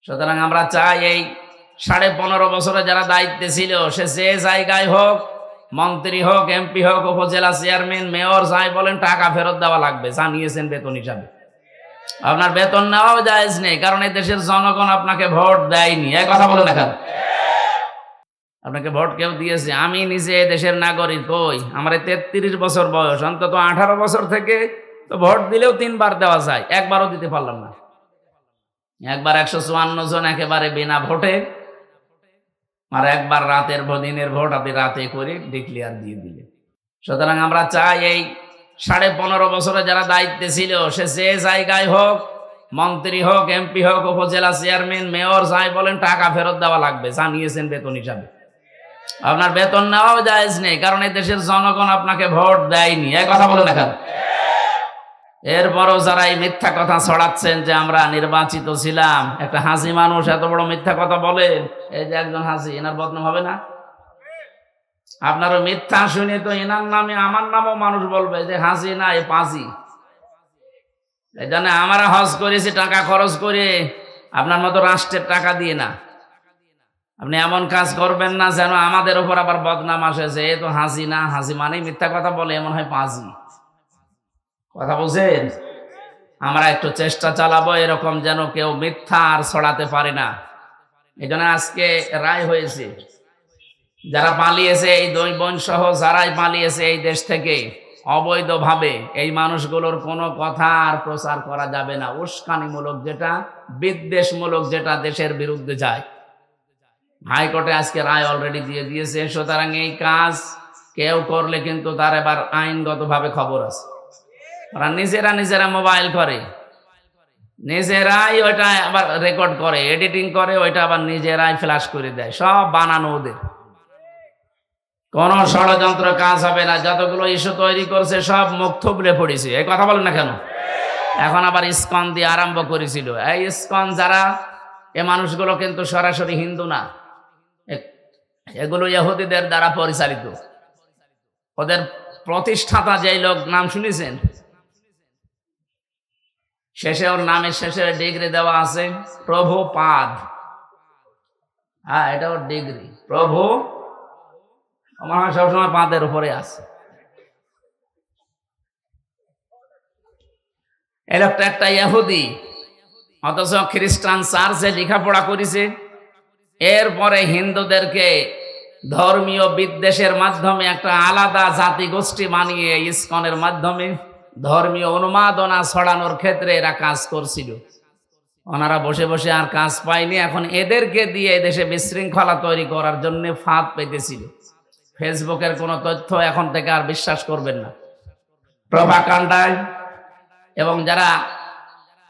সুতরাং আমরা চাই এই 15.5 বছরে যারা দায়িত্বে ছিল, সে যে জায়গায় হোক, মন্ত্রী হোক, এমপি হোক, উপজেলা চেয়ারম্যান, মেয়র, যাই বলেন, টাকা ফেরত দেওয়া লাগবে, জানিয়েছেন বেতন হিসাবে। আপনার বেতন নেওয়াও জায়েজ নেই, কারণ এই দেশের জনগণ আপনাকে ভোট দেয়নি। এই কথা বলেন না কেন? আপনাকে ভোট কেউ দিয়েছে? আমি নিজে দেশের নাগরিক। কই, আমার 33 বছর বয়স, অন্তত 18 বছর থেকে তো ভোট দিলেও 3 বার দেওয়া যায়, একবারও দিতে পারলাম না। একবার 154 জন একেবারে বিনা ভোটে, আর একবার রাতের দিনের ভোট আপনি রাতে করে ডিক্লেয়ার দিয়ে দিলেন। সুতরাং আমরা চাই এই 15.5 বছরে যারা দায়িত্বে ছিল, সে যে জায়গায় হোক, মন্ত্রী হোক, এমপি হোক, উপজেলা চেয়ারম্যান, মেয়র, যাই বলেন, টাকা ফেরত দেওয়া লাগবে, জানিয়েছেন বেতন হিসাবে। আপনার বেতন নেওয়াও জায়েজ নেই, কারণ এই দেশের জনগণ আপনাকে ভোট দেয়নি। এই কথা বলেন না কেন? এরপরও যারা এই মিথ্যা কথা ছড়াচ্ছেন যে আমরা নির্বাচিত ছিলাম, একটা হাসি মানুষ এত বড় মিথ্যা কথা বলেন, এই যে একজন হাসি, এনার বদনাম হবে না? আপনারও মিথ্যা শুনে তো এনার নামে আমার নামও মানুষ বলবে যে হাসি না, এ পাজি। এই জন্য আমরা হজ করেছি টাকা খরচ করে, আপনার মতো রাষ্ট্রের টাকা দিয়ে না। আপনি এমন কাজ করবেন না যেন আমাদের উপর আবার বদনাম আসে যে এ তো হাসি না, হাসি মানে মিথ্যা কথা বলে, এমন হয় পাজি। কথা বুঝেন? আমরা একটু চেষ্টা চালাবো এরকম যেন কেউ মিথ্যা আর ছড়াতে পারে না। এই জন্য আজকে রায় হয়েছে, যারা পালিয়েছে, এই 2 বোন সহ যারাই পালিয়েছে এই দেশ থেকে অবৈধভাবে, এই মানুষগুলোর কোনো কথা আর প্রচার করা যাবে না। উস্কানিমূলক যেটা, বিদ্বেষমূলক যেটা, দেশের বিরুদ্ধে যায়। হাইকোর্টে আজকে রায় অলরেডি দিয়ে দিয়েছে। সুতরাং এই কাজ কেউ করলে কিন্তু তার এবার আইনগতভাবে খবর আছে। ওরা নিজেরা মোবাইল করে, নিজেরাই ওইটা আবার রেকর্ড করে, এডিটিং করে, ওইটা আবার নিজেরাই ফ্ল্যাশ করে দেয়। সব বানানো ওদের, কোন ষড়যন্ত্র কাজ হবে না। যতগুলো ইস্যু তৈরি করছে সব মুখ থুবড়ে পড়েছে। এই কথা বলেন না কেন? এখন আবার ইসকন দিয়ে আরম্ভ করেছিল। এই ইসকন যারা, এ মানুষগুলো কিন্তু সরাসরি হিন্দু না, এগুলো ইহুদিদের দ্বারা পরিচালিত। ওদের প্রতিষ্ঠাতা যেই লোক, নাম শুনেছেন? শেষে ওর নামের শেষে ডিগ্রি দেওয়া আছে প্রভুপাদ। হ্যাঁ, এটা ওর ডিগ্রি, প্রভু। আমার হয় সবসময় পাদের উপরে আছে। এই লোকটা একটা ইহুদি, অথচ খ্রিস্টান চার্চে লেখাপড়া করেছে। এরপরে হিন্দুদেরকে ধর্মীয় বিদ্বেষের মাধ্যমে একটা আলাদা জাতি গোষ্ঠী বানিয়ে ইসকনের মাধ্যমে ধর্মীয় উন্মাদনা ছড়ানোর ক্ষেত্রে এরা কাজ করছিল। ওনারা বসে বসে আর কাজ পায়নি, এখন এদেরকে দিয়ে দেশে বিশৃঙ্খলা তৈরি করার জন্য ফাঁদ পেতেছিল। ফেসবুকের কোনো তথ্য এখন থেকে আর বিশ্বাস করবেন না। প্রভাকাণ্ডায় এবং যারা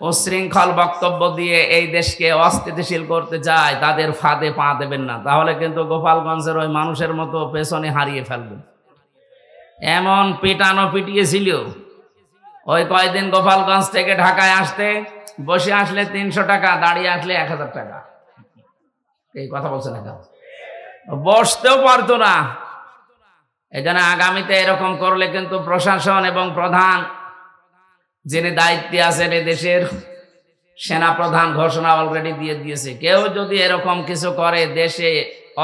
উশৃঙ্খল বক্তব্য দিয়ে এই দেশকে অস্থিতিশীল করতে চায়, তাদের ফাঁদে পা দেবেন না, তাহলে কিন্তু গোপালগঞ্জের ওই মানুষের মতো পেছনে হারিয়ে ফেলবেন। এমন পিটানো পিটিয়েছিল, ওই কয়দিন গোপালগঞ্জ থেকে ঢাকায় আসতে, বসে আসলে 300 টাকা, দাঁড়িয়ে আসলে 1000 টাকা। এই কথা বলছে না কেন? বসতেও পারতো না। এই জন্য আগামীতে এরকম করলে কিন্তু প্রশাসন এবং প্রধান যিনি দায়িত্বে আছেন এ দেশের, সেনা প্রধান ঘোষণা অলরেডি দিয়ে দিয়েছে, কেউ যদি এরকম কিছু করে দেশে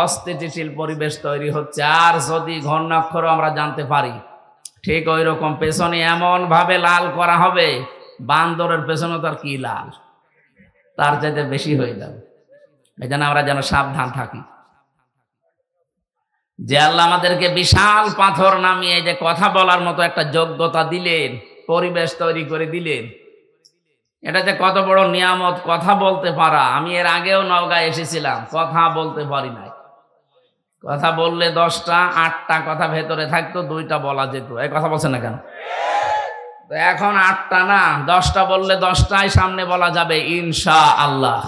অস্থিতিশীল পরিবেশ তৈরি হচ্ছে। আর যদি ঘূর্ণাক্ষর আমরা জানতে পারি, ঠিক ওই রকম পেছনে এমন ভাবে লাল করা হবে, বান্দরের পেছনে তার কি লাল, তার চাইতে বেশি হয়ে যাবে। এই জন্য আমরা যেন সাবধান থাকি। যে আল্লাহ আমাদেরকে বিশাল পাথর নামিয়ে যে কথা বলার মতো একটা যোগ্যতা দিলেন, পরিবেশ তৈরি করে দিলেন, এটা যে কত বড় নিয়ামত, কথা বলতে পারা। আমি এর আগেও নওগাঁয় এসেছিলাম, কথা বলতে পারি নাই। কথা বললে 10টা 8টা কথা ভেতরে থাকতো, 2টা বলা যেত। এই কথা বলছেন না কেন? তো এখন 8টা না, 10টা বললে 10টাই সামনে বলা যাবে ইনশাআল্লাহ।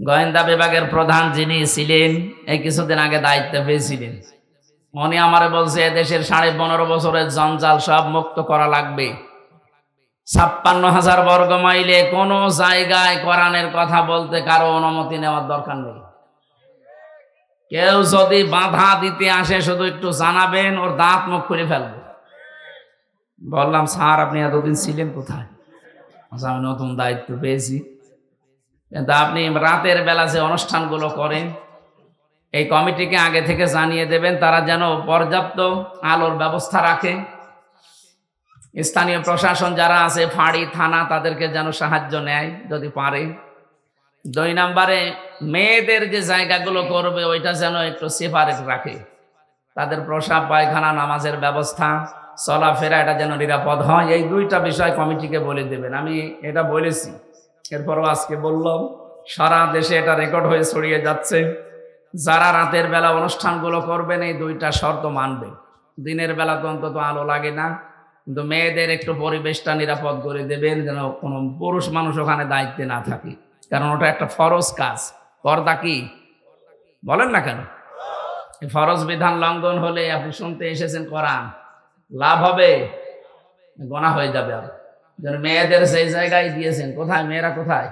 গোয়েন্দা বিভাগের প্রধান যিনি ছিলেন, এই কিছুদিন আগে দায়িত্ব পেয়েছিলেন, উনি আমারে বলছে এদেশের 15.5 বছরের জঞ্জাল সব মুক্ত করা লাগবে। 56,000 বর্গ মাইলে কোনো জায়গায় কোরআনের কথা বলতে কারো অনুমতি নেওয়ার দরকার নেই। কেউ যদি বাধা দিতে আসে, শুধু একটু জানাবেন, ওর দাঁত মুখ খুলে ফেলবে। বললাম, স্যার আপনি এতদিন ছিলেন কোথায়? আমি নতুন দায়িত্ব পেয়েছি। কিন্তু আপনি রাতের বেলা যে অনুষ্ঠানগুলো করেন, এই কমিটিকে আগে থেকে জানিয়ে দেবেন, তারা যেন পর্যাপ্ত আলোর ব্যবস্থা রাখে। স্থানীয় প্রশাসন যারা আছে, ফাঁড়ি থানা, তাদেরকে যেন সাহায্য নেয় যদি পারে। 2 নম্বরে মেয়েদের যে জায়গাগুলো করবে ওইটা যেন একটু সেপারেট রাখে, তাদের প্রসাব পায়খানা নামাজের ব্যবস্থা চলাফেরা এটা যেন নিরাপদ হয়। এই 2টা বিষয় কমিটিকে বলে দেবেন। আমি এটা বলেছি, এরপরও আজকে বললাম, সারা দেশে এটা রেকর্ড হয়ে ছড়িয়ে যাচ্ছে। যারা রাতের বেলা অনুষ্ঠানগুলো করবেন এই 2টা শর্ত মানবে। দিনের বেলা তো অন্তত আলো লাগে না, কিন্তু মেয়েদের একটু পরিবেশটা নিরাপদ করে দেবেন, যেন কোনো পুরুষ মানুষ ওখানে দায়িত্বে না থাকে, কারণ ওটা একটা ফরজ কাজ। পর্দা কি বলেন না কেন? এই ফরজ বিধান লঙ্ঘন হলে আপনি শুনতে এসেছেন কোরআন, লাভ হবে? গোনা হয়ে যাবে। আর যেন মেয়েদের সেই জায়গায় দিয়েছেন, কোথায় মেয়েরা, কোথায়?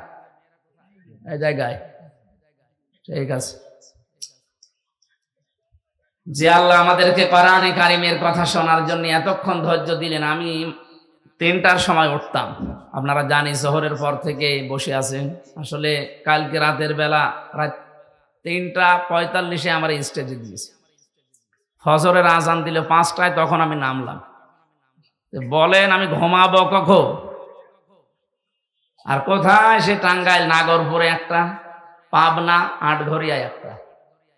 এই জায়গায়। ঠিক আছে, যে আল্লাহ আমাদেরকে কোরআনে কারিমের কথা শোনার জন্য এতক্ষণ ধৈর্য দিলেন। আমি 3টার সময় উঠতাম, আপনারা জানি জোহরের পর থেকে বসে আছেন। আসলে কালকে রাতের বেলা রাত 3:45 আমার স্টেজে দিয়েছে। ফজরের আজান দিল 5টায়, তখন আমি নামলাম। বলেন আমি ঘুমাবো কখন? আর কোথায়? সে টাঙ্গাইল নাগরপুরে একটা, পাবনা আটঘরিয়ায় একটা,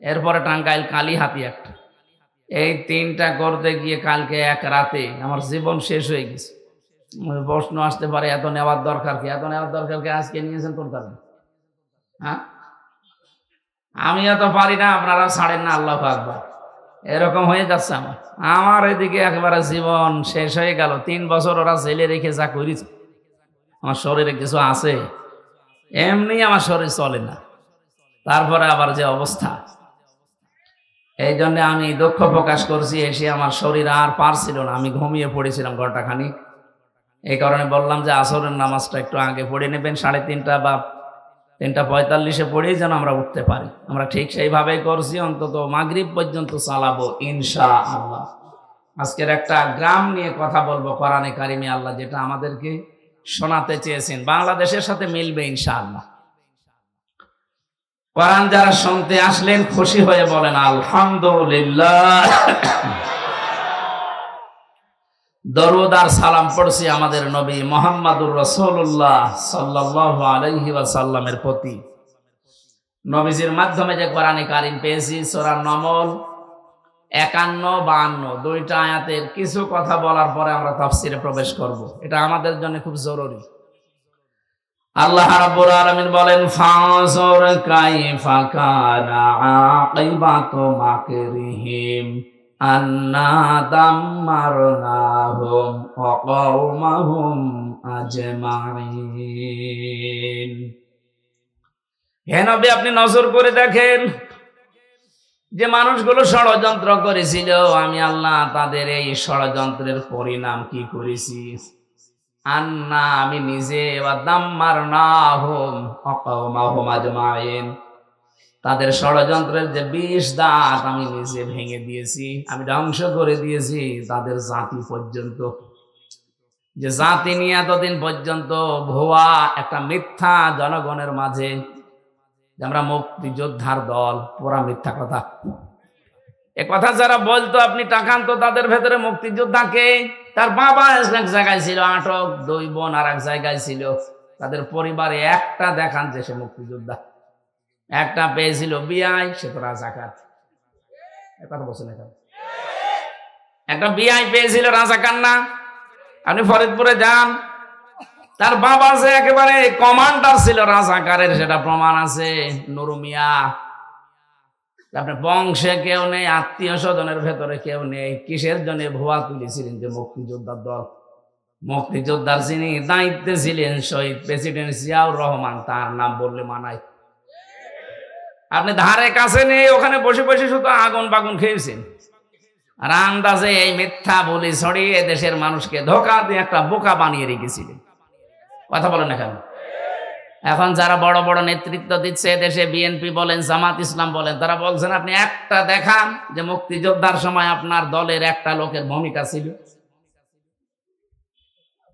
এরপরে টাঙ্গাইল কালীহাতি একটা। এই 3টা করতে গিয়ে কালকে এক রাতে আমার জীবন শেষ হয়ে গেছে। প্রশ্ন আসতে পারে, এত নেওয়ার দরকার কি? এত নেওয়ার দরকার কি? আজকে নিয়েছেন কোন কারণে? হ্যাঁ, আমি এত পারি না, আপনারা ছাড়েন না, আল্লাহু আকবার। এরকম হয়ে যাচ্ছে আমার এদিকে একেবারে জীবন শেষ হয়ে গেল। 3 বছর ওরা জেলে রেখে যা করেছে, আমার শরীরে কিছু আছে, এমনি আমার শরীর চলে না, তারপরে আবার যে অবস্থা। এই জন্য আমি দুঃখ প্রকাশ করছি, এসে আমার শরীর আর পারছিল না, আমি ঘুমিয়ে পড়েছিলাম ঘন্টাখানিক। এই কারণে বললাম যে আসরের নামাজটা একটু আগে পড়ে নেবেন, 3:30 বা 3:45 পড়েই যেন আমরা উঠতে পারি। আমরা ঠিক সেইভাবেই করছি, অন্তত মাগরিব পর্যন্ত চালাবো ইনশাআল্লাহ। আজকের একটা গ্রাম নিয়ে কথা বলবো, কোরআনে কারিমে আল্লাহ যেটা আমাদেরকে শোনাতে চেয়েছেন, বাংলাদেশের সাথে মিলবে ইনশাআল্লাহ। কোরআন যারা শুনতে আসলেন খুশি হয়ে বলেন আলহামদুলিল্লাহ। দরুদ আর সালাম পড়ছি আমাদের নবী মুহাম্মদুর রাসূলুল্লাহ সাল্লাল্লাহু আলাইহি ওয়াসাল্লামের প্রতি। নবীজির মাধ্যমে যে কোরআনে কারিম পেয়েছি, সূরা নমল 51-52 2টা আয়াতের কিছু কথা বলার পরে আমরা তাফসিরে প্রবেশ করব। এটা আমাদের জন্য খুব জরুরি। আল্লাহ রাব্বুল আলামিন বলেন, ফাযুর কাইফা কানা আকিবাতু মাকরিহিম আন্না দাম্মারনাহুম ওয়া কওমাহুম আজমাইন। হে নবী, আপনি নজর করে দেখেন যে মানুষগুলো ষড়যন্ত্র করেছিল, আমি আল্লাহ তাদের এই ষড়যন্ত্রের পরিণাম কি করেছি। আন্না, আমি নিজে, ওয়া দাম্মারনাহুম ওয়া কওমাহুম আজমাইন, তাদের ষড়যন্ত্রের যে 20 দাঁত আমি নিজে ভেঙে দিয়েছি, আমি ধ্বংস করে দিয়েছি তাদের জাতি পর্যন্ত। যে জাতি নিয়ে এতদিন পর্যন্ত ভুয়া একটা মিথ্যা জনগণের মাঝে যে আমরা মুক্তিযোদ্ধার দল, পুরা মিথ্যা কথা। এ কথা যারা বলতো আপনি তাকান তো তাদের ভেতরে মুক্তিযোদ্ধাকে, তার বাবা এক জায়গায় ছিল আটক, 2 বোন আর এক জায়গায় ছিল, তাদের পরিবারে একটা দেখান যে সে মুক্তিযোদ্ধা। একটা পেয়েছিল বিআই, সে তো রাজাকার। কথা বলছেন এখন? একটা বিআই পেয়েছিল, রাজাকার না? আপনি ফরিদপুরে যান, তার বাবা যে একেবারে কমান্ডার ছিল রাজাকারের, সেটা প্রমাণ আছে। নুরু মিয়া, আপনার বংশে কেউ নেই, আত্মীয় স্বজনের ভেতরে কেউ নেই, কিসের জন্য ভুয়া তুলেছিলেন যে মুক্তিযোদ্ধার দল। মুক্তিযোদ্ধার যিনি দায়িত্বে ছিলেন শহীদ প্রেসিডেন্ট জিয়াউর রহমান, তার নাম বললে মানায়। আপনি ধারে কাছে নেই, ওখানে বসে বসে শুধু আগুন বাগুন খেয়েছেন, আর আন্দাজে এই মিথ্যা বলি ছড়িয়ে দেশের মানুষকে ধোঁকা দিয়ে একটা বোকা বানিয়ে রেখেছিলেন। কথা বলেন না কেন? এখন যারা বড় বড় নেতৃত্ব দিচ্ছে দেশে, বিএনপি বলেন, জামাত ইসলাম বলেন, তারা বলছেন আপনি একটা দেখান যে মুক্তিযোদ্ধার সময় আপনার দলের একটা লোকের ভূমিকা ছিল।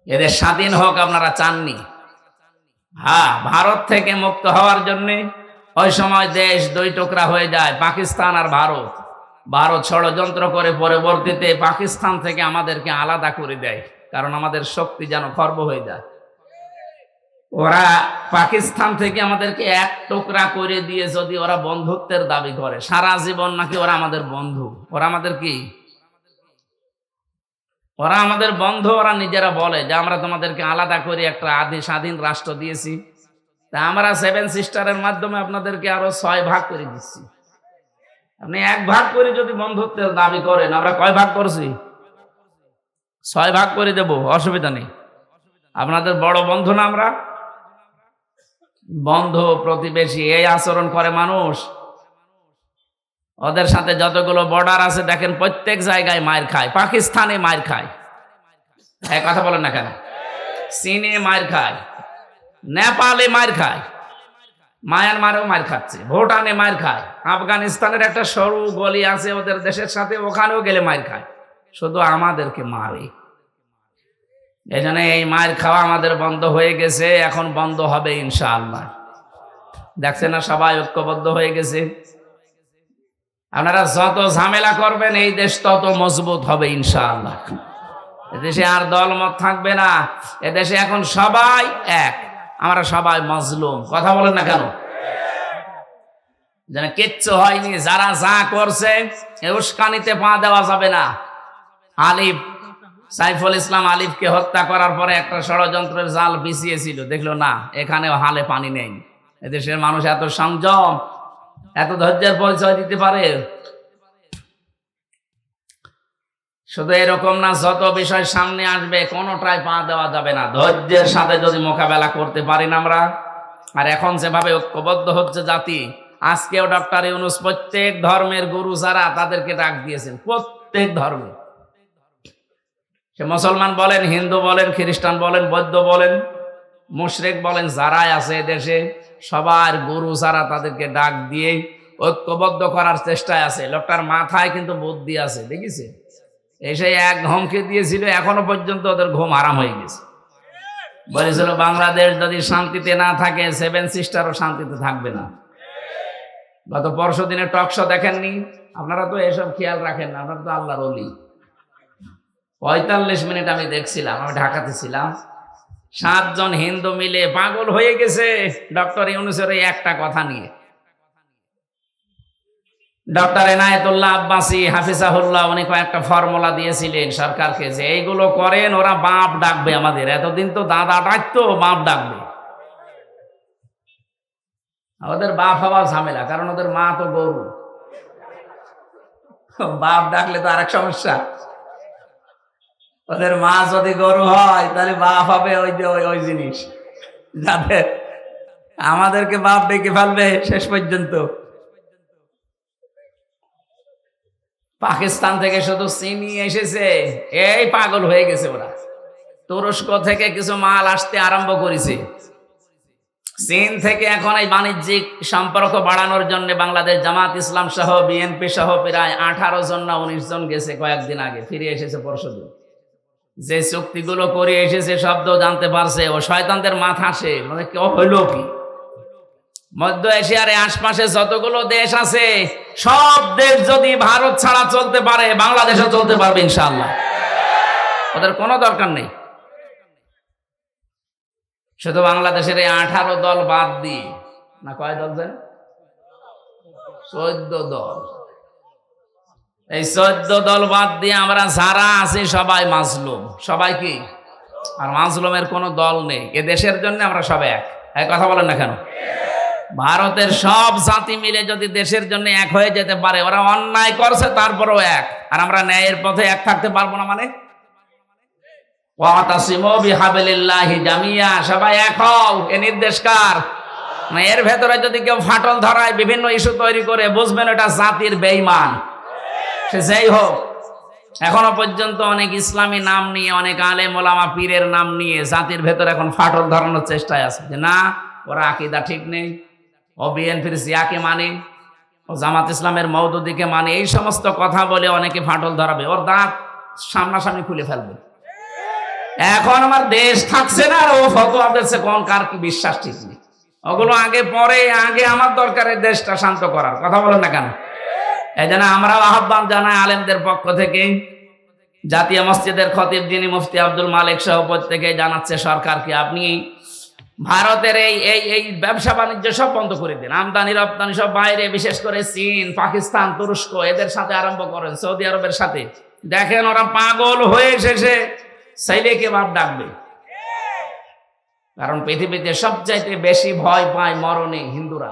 এদের স্বাধীন হোক আপনারা চাননি, হ্যাঁ, ভারত থেকে মুক্ত হওয়ার জন্য ওই সময় দেশ দুই টুকরা হয়ে যায়, পাকিস্তান আর ভারত। ভারত ষড়যন্ত্র করে পরবর্তীতে পাকিস্তান থেকে আমাদেরকে আলাদা করে দেয়, কারণ আমাদের শক্তি যেন খর্ব হয়ে যায়। ওরা পাকিস্তান থেকে আমাদেরকে এক টুকরা করে দিয়ে যদি ওরা বন্ধুত্বের দাবি করে, সারা জীবন নাকি ওরা আমাদের বন্ধু। ওরা আমাদের কি? ওরা আমাদের বন্ধু। ওরা নিজেরা বলে যে আমরা তোমাদেরকে আলাদা করে একটা আদি স্বাধীন রাষ্ট্র দিয়েছি, তা আমরা 7 সিস্টারের মাধ্যমে আপনাদেরকে আরো 6 ভাগ করে দিচ্ছি। আপনি 1 ভাগ করে যদি বন্ধুত্বের দাবি করেন, আমরা কয় ভাগ করছি? 6 ভাগ করে দেব, অসুবিধা নেই। আপনাদের বড় বন্ধু না আমরা? বন্ধু প্রতিবেশী এই আচরণ করে মানুষ। ওদের সাথে যতগুলো বর্ডার আছে দেখেন, প্রত্যেক জায়গায় মার খায়। পাকিস্তানে মার খায়, এক কথা বলেন না কেন? চীনে মার খায়, নেপালে মার খায়, মায়ানমারেও মার খাচ্ছে, ভুটানে মার খায়, আফগানিস্তানের একটা সরু গলি আছে ওদের দেশের সাথে, ওখানেও গেলে মার খায়। শুধু আমাদেরকে মারে। এই জন্য এই মার খাওয়া আমাদের বন্ধ হয়ে গেছে, এখন বন্ধ হবে ইনশাআল্লাহ। দেখছেন না, সবাই ঐক্যবদ্ধ হয়ে গেছে। আপনারা যত ঝামেলা করবেন এই দেশ তত মজবুত হবে ইনশাআল্লাহ। এদেশে আর দলমত থাকবে না। এদেশে এখন সবাই এক, আমরা সবাই মজলুম। কথা বলেন না কেন? যেন কিচ্ছু হয়নি, যারা যা করছে উস্কানিতে পা দেওয়া যাবে না। আলিফ, সাইফুল ইসলাম আলিফকে হত্যা করার পরে একটা ষড়যন্ত্রের জাল বিছিয়েছিল, দেখলো না এখানেও হালে পানি নেই। এদেশের মানুষ এত সংযম, এত ধৈর্যের পরিচয় দিতে পারে। শুধু এরকম না, যত বিষয় সামনে আসবে কোনোটাই পা দেওয়া যাবে না। ধৈর্যের সাথে যদি মোকাবেলা করতে পারি না আমরা, আর এখন যেভাবে ঐক্যবদ্ধ হচ্ছে জাতি, আজকেও ডক্টর ইউনূস প্রত্যেক ধর্মের গুরু যারা তাদেরকে ডাক দিয়েছেন, প্রত্যেক ধর্মে। সে মুসলমান বলেন, হিন্দু বলেন, খ্রিস্টান বলেন, বৌদ্ধ বলেন, মুশরিক বলেন, যারাই আছে দেশে সবার গুরু যারা তাদেরকে ডাক দিয়ে ঐক্যবদ্ধ করার চেষ্টায় আছে। লোকটার মাথায় কিন্তু বুদ্ধি আছে, দেখিছে? এসে এক ঘুমকে দিয়েছিল, এখনো পর্যন্ত ওদের ঘুম আরাম হয়ে গেছে। বলেছিল বাংলাদেশ যদি শান্তিতে না থাকে 7 সিস্টারও শান্তিতে থাকবে না। গত পরশু দিনে টক শো দেখেননি? আপনারা তো এসব খেয়াল রাখেন না, আপনারা তো আল্লাহর ওলি। 45 মিনিট আমি দেখছিলাম, আমি ঢাকাতে ছিলাম। 7 জন হিন্দু মিলে পাগল হয়ে গেছে ডক্টর ইউনূসের এই একটা কথা নিয়ে। ডক্টর এনায়েতুল্লাহ আব্বাসী হাফিজাহুল্লাহ উনি কয়েকটা ফর্মুলা দিয়েছিলেন সরকারকে, যে এইগুলো করেন, ওরা বাপ ডাকবে আমাদের। এতদিন তো দাদা ডাকতো, বাপ ডাকবে। ওদের বাপ হওয়া ঝামেলা, কারণ ওদের মা তো গরু। বাপ ডাকলে তো আরেক সমস্যা। ওদের মা যদি গরু হয় তাহলে বাপ হবে ওই জিনিস, যাদের আমাদেরকে বাপ ডেকে ফেলবে শেষ পর্যন্ত। পাকিস্তান থেকে শুধু চিনি এসেছে, এই পাগল হয়ে গেছে ওরা। তুরস্ক থেকে কিছু মাল আসতে আরম্ভ করেছে। চীন থেকে এখন এই বাণিজ্যিক সম্পর্ক বাড়ানোর জন্য বাংলাদেশ জামাত ইসলাম সহ বিএনপি সহ প্রায় 18 জন না 19 জন গেছে কয়েকদিন আগে, ফিরে এসেছে পরশুদিন। যে চুক্তিগুলো করে এসেছে শব্দ জানতে পারছে, ও শয়তানদের মাথা সে মানে কেউ হইল কি। মধ্য এশিয়ার আশপাশে যতগুলো দেশ আছে সব দেশ যদি ভারত ছাড়া চলতে পারে, বাংলাদেশও চলতে পারবে ইনশাআল্লাহ। ওদের কোনো দরকার নেই। শুধু বাংলাদেশের এই 18 দল বাদ দিয়ে, না কয় দল দেন? 14 দল। এই 14 দল বাদ দিয়ে আমরা যারা আছি সবাই মাজলুম। সবাই কি? আর মাজলুমের কোনো দল নেই। এ দেশের জন্য আমরা সবাই এক। কথা বলেন না কেন? ভারতের সব জাতি মিলে যদি দেশের জন্য এক হয়ে যেতে পারে, ওরা অন্যায় করছে তারপরেও এক, আর আমরা ন্যায়ের পথে এক থাকতে পারবো না মানে? ওয়াতাসিমু বিহাবলিল্লাহি জামিয়া, সবাই এক হও, এ নির্দেশ কার? মানে এর ভেতরে যদি কেউ ফাটল ধরায়, বিভিন্ন ইস্যু তৈরি করে, বুঝবেন এটা জাতির বেঈমান। সে যেই হোক, এখনো পর্যন্ত অনেক ইসলামী নাম নিয়ে, অনেক আলেম ওলামা পীরের নাম নিয়ে জাতির ভেতরে এখন ফাটল ধরানোর চেষ্টায় আছে, যে না ওরা আকীদা ঠিক নেই, ও বিএনপির জিয়াকে মানে, ও জামাত ইসলামের মওদুদীকে মানে। এই সমস্ত কথা বলে অনেকে ফাটল ধরাবে, ওর দাঁত সামনাসামনি খুলে ফেলবে। এখন আমার দেশ থাকছে না, আর ও ফতোয়া দিচ্ছে কোন কার কি বিশ্বাস ঠিক নেই। ওগুলো আগে পরে, আগে আমার দরকার এই দেশটা শান্ত করার। কথা বলেন না কেন? এই জন্য আমরা আহ্বান জানাই আলেমদের পক্ষ থেকে, জাতীয় মসজিদের খতিব যিনি মুফতি আব্দুল মালিক সহ প্রত্যেকে জানাচ্ছে সরকারকে, আপনি ভারতের এই ব্যবসা বাণিজ্য সব বন্ধ করে দিন। আমদানি রপ্তানি সব বাইরে, বিশেষ করে চীন, পাকিস্তান, তুরস্ক এদের সাথে আরম্ভ করেন, সৌদি আরবের সাথে। দেখেন ওরা পাগল হয়ে শেষে ছেলেকে বাপ ডাকবে। কারণ পৃথিবীতে সবচাইতে বেশি ভয় পায় মরণে হিন্দুরা।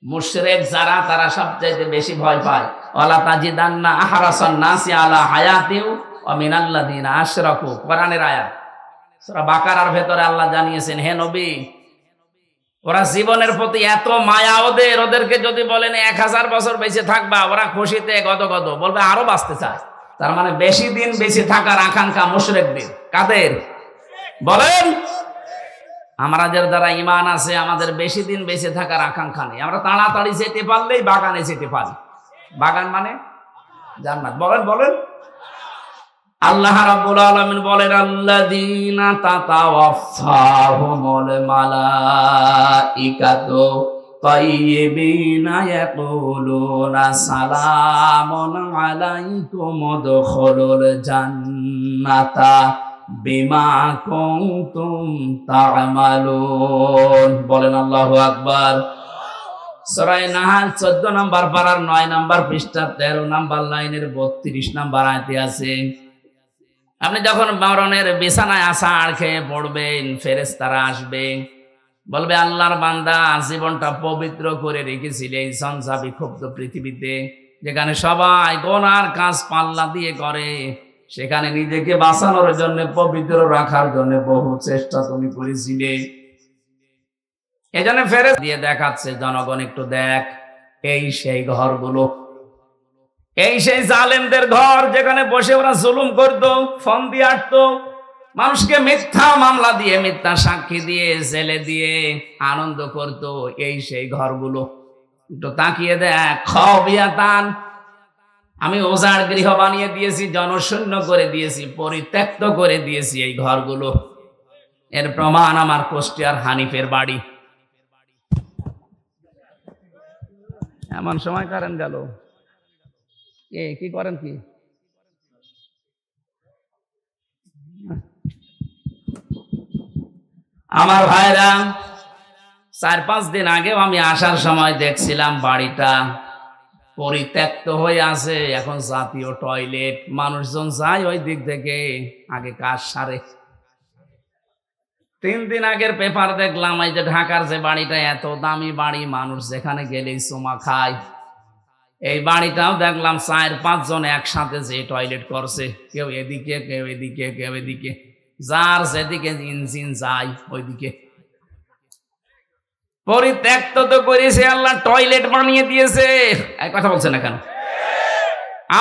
মুশরিক যারা, তারা সবচাইতে বেশি ভয় পায়। ওয়ালা তাজিদান্না আহরাসান নাসি আলা হায়াতিউ ওয়া মিনাল্লাযিনা আশরাকু, কোরআনের আয়াত। সূরা বাকারার ভেতরে আল্লাহ জানিয়েছেন, হে নবী, ওরা জীবনের প্রতি এত মায়া ওদেরকে যদি বলেন 1000 বছর বেঁচে থাকবা, ওরা খুশিতে গদগদ বলবে আরো বাঁচতে চায়। তার মানে বেশি দিন বেঁচে থাকার আকাঙ্ক্ষা মুশরিকদের। কাদের বলেন? আমাদের দ্বারা ঈমান আছে, আমাদের বেশি দিন বেঁচে থাকার আকাঙ্ক্ষা নেই। আমরা তাড়াতাড়ি যেতে পারলেই বাগানে যেতে পারি। বাগান মানে জান্নাত। বলেন বলেন। আল্লাহ রাব্বুল আলামিন বলেন, আল্লাযীনা তাতাওয়াফাহুমুল মালাইকাতু তাইয়্যিবিনা ইয়াকুলুনা সালামুন আলাইকুম উদখুলুল জান্নাতা বিমা কুনতুম তা'মালুন। বলেন আল্লাহু আকবার। সূরা নাহাল 14 নম্বর পারার 9 নম্বর পৃষ্ঠা 13 নম্বর লাইনের 32 নম্বর আয়াতে আছে, আপনি যখন মরণের বিছানায় আছাড় খেয়ে পড়বেন, ফেরেশতারা আসবে, বলবে আল্লাহর বান্দা, জীবনটা পবিত্র করে রেখেছিলে এই ঝঞ্ঝা বিক্ষুব্ধ পৃথিবীতে, যেখানে সবাই গুনার কাজ পাল্লা দিয়ে করে, সেখানে নিজেকে বাঁচানোর জন্য, পবিত্র রাখার জন্য বহু চেষ্টা তুমি করেছিলে। এজন্য ফেরেশতা দিয়ে দেখাচ্ছে, জনগণ একটু দেখ, এই সেই ঘরগুলো, এই সেই জালেমদের ঘর, যেখানে বসে ওরা জুলুম করতো, ফোন দিয়ে আটতো, মানুষকে মিথ্যা মামলা দিয়ে, মিথ্যা সাক্ষী দিয়ে, জেলে দিয়ে আনন্দ করত। এই সেই ঘরগুলো। একটু তাকিয়ে দেখ, খাওয়াবিয়াতান, আমি ওজার গৃহ বানিয়ে দিয়েছি, জনশূন্য করে দিয়েছি, পরিত্যক্ত করে দিয়েছি এই ঘরগুলো। এর প্রমাণ আমার কুষ্টিয়ার হানিফের বাড়ি। এমন সময় কারেন্ট গেল, কি করেন কি? আমার ভাইরা, 4-5 দিন আগেও আমি আসার সময় দেখছিলাম বাড়িটা পরিত্যক্ত হয়ে আছে। এখন জাতীয় টয়লেট, মানুষজন যায় ওই দিক থেকে, আগে কাজ সারে। 3 দিন আগের পেপার দেখলাম, এই যে ঢাকার যে বাড়িটা, এত দামি বাড়ি, মানুষ যেখানে গেলেই চুমা খায়, এই বাড়িটাও দেখলাম 4-5 জন একসাথে যে টয়লেট করছে, কেউ এদিকে, কেউ এদিকে, কেউ এদিকে, যার যেদিকে ইঞ্জিন যায় ওইদিকে। পরিত্যক্ত তো করেছে আল্লাহ, টয়লেট বানিয়ে দিয়েছে। এই কথা বলছে না কেন?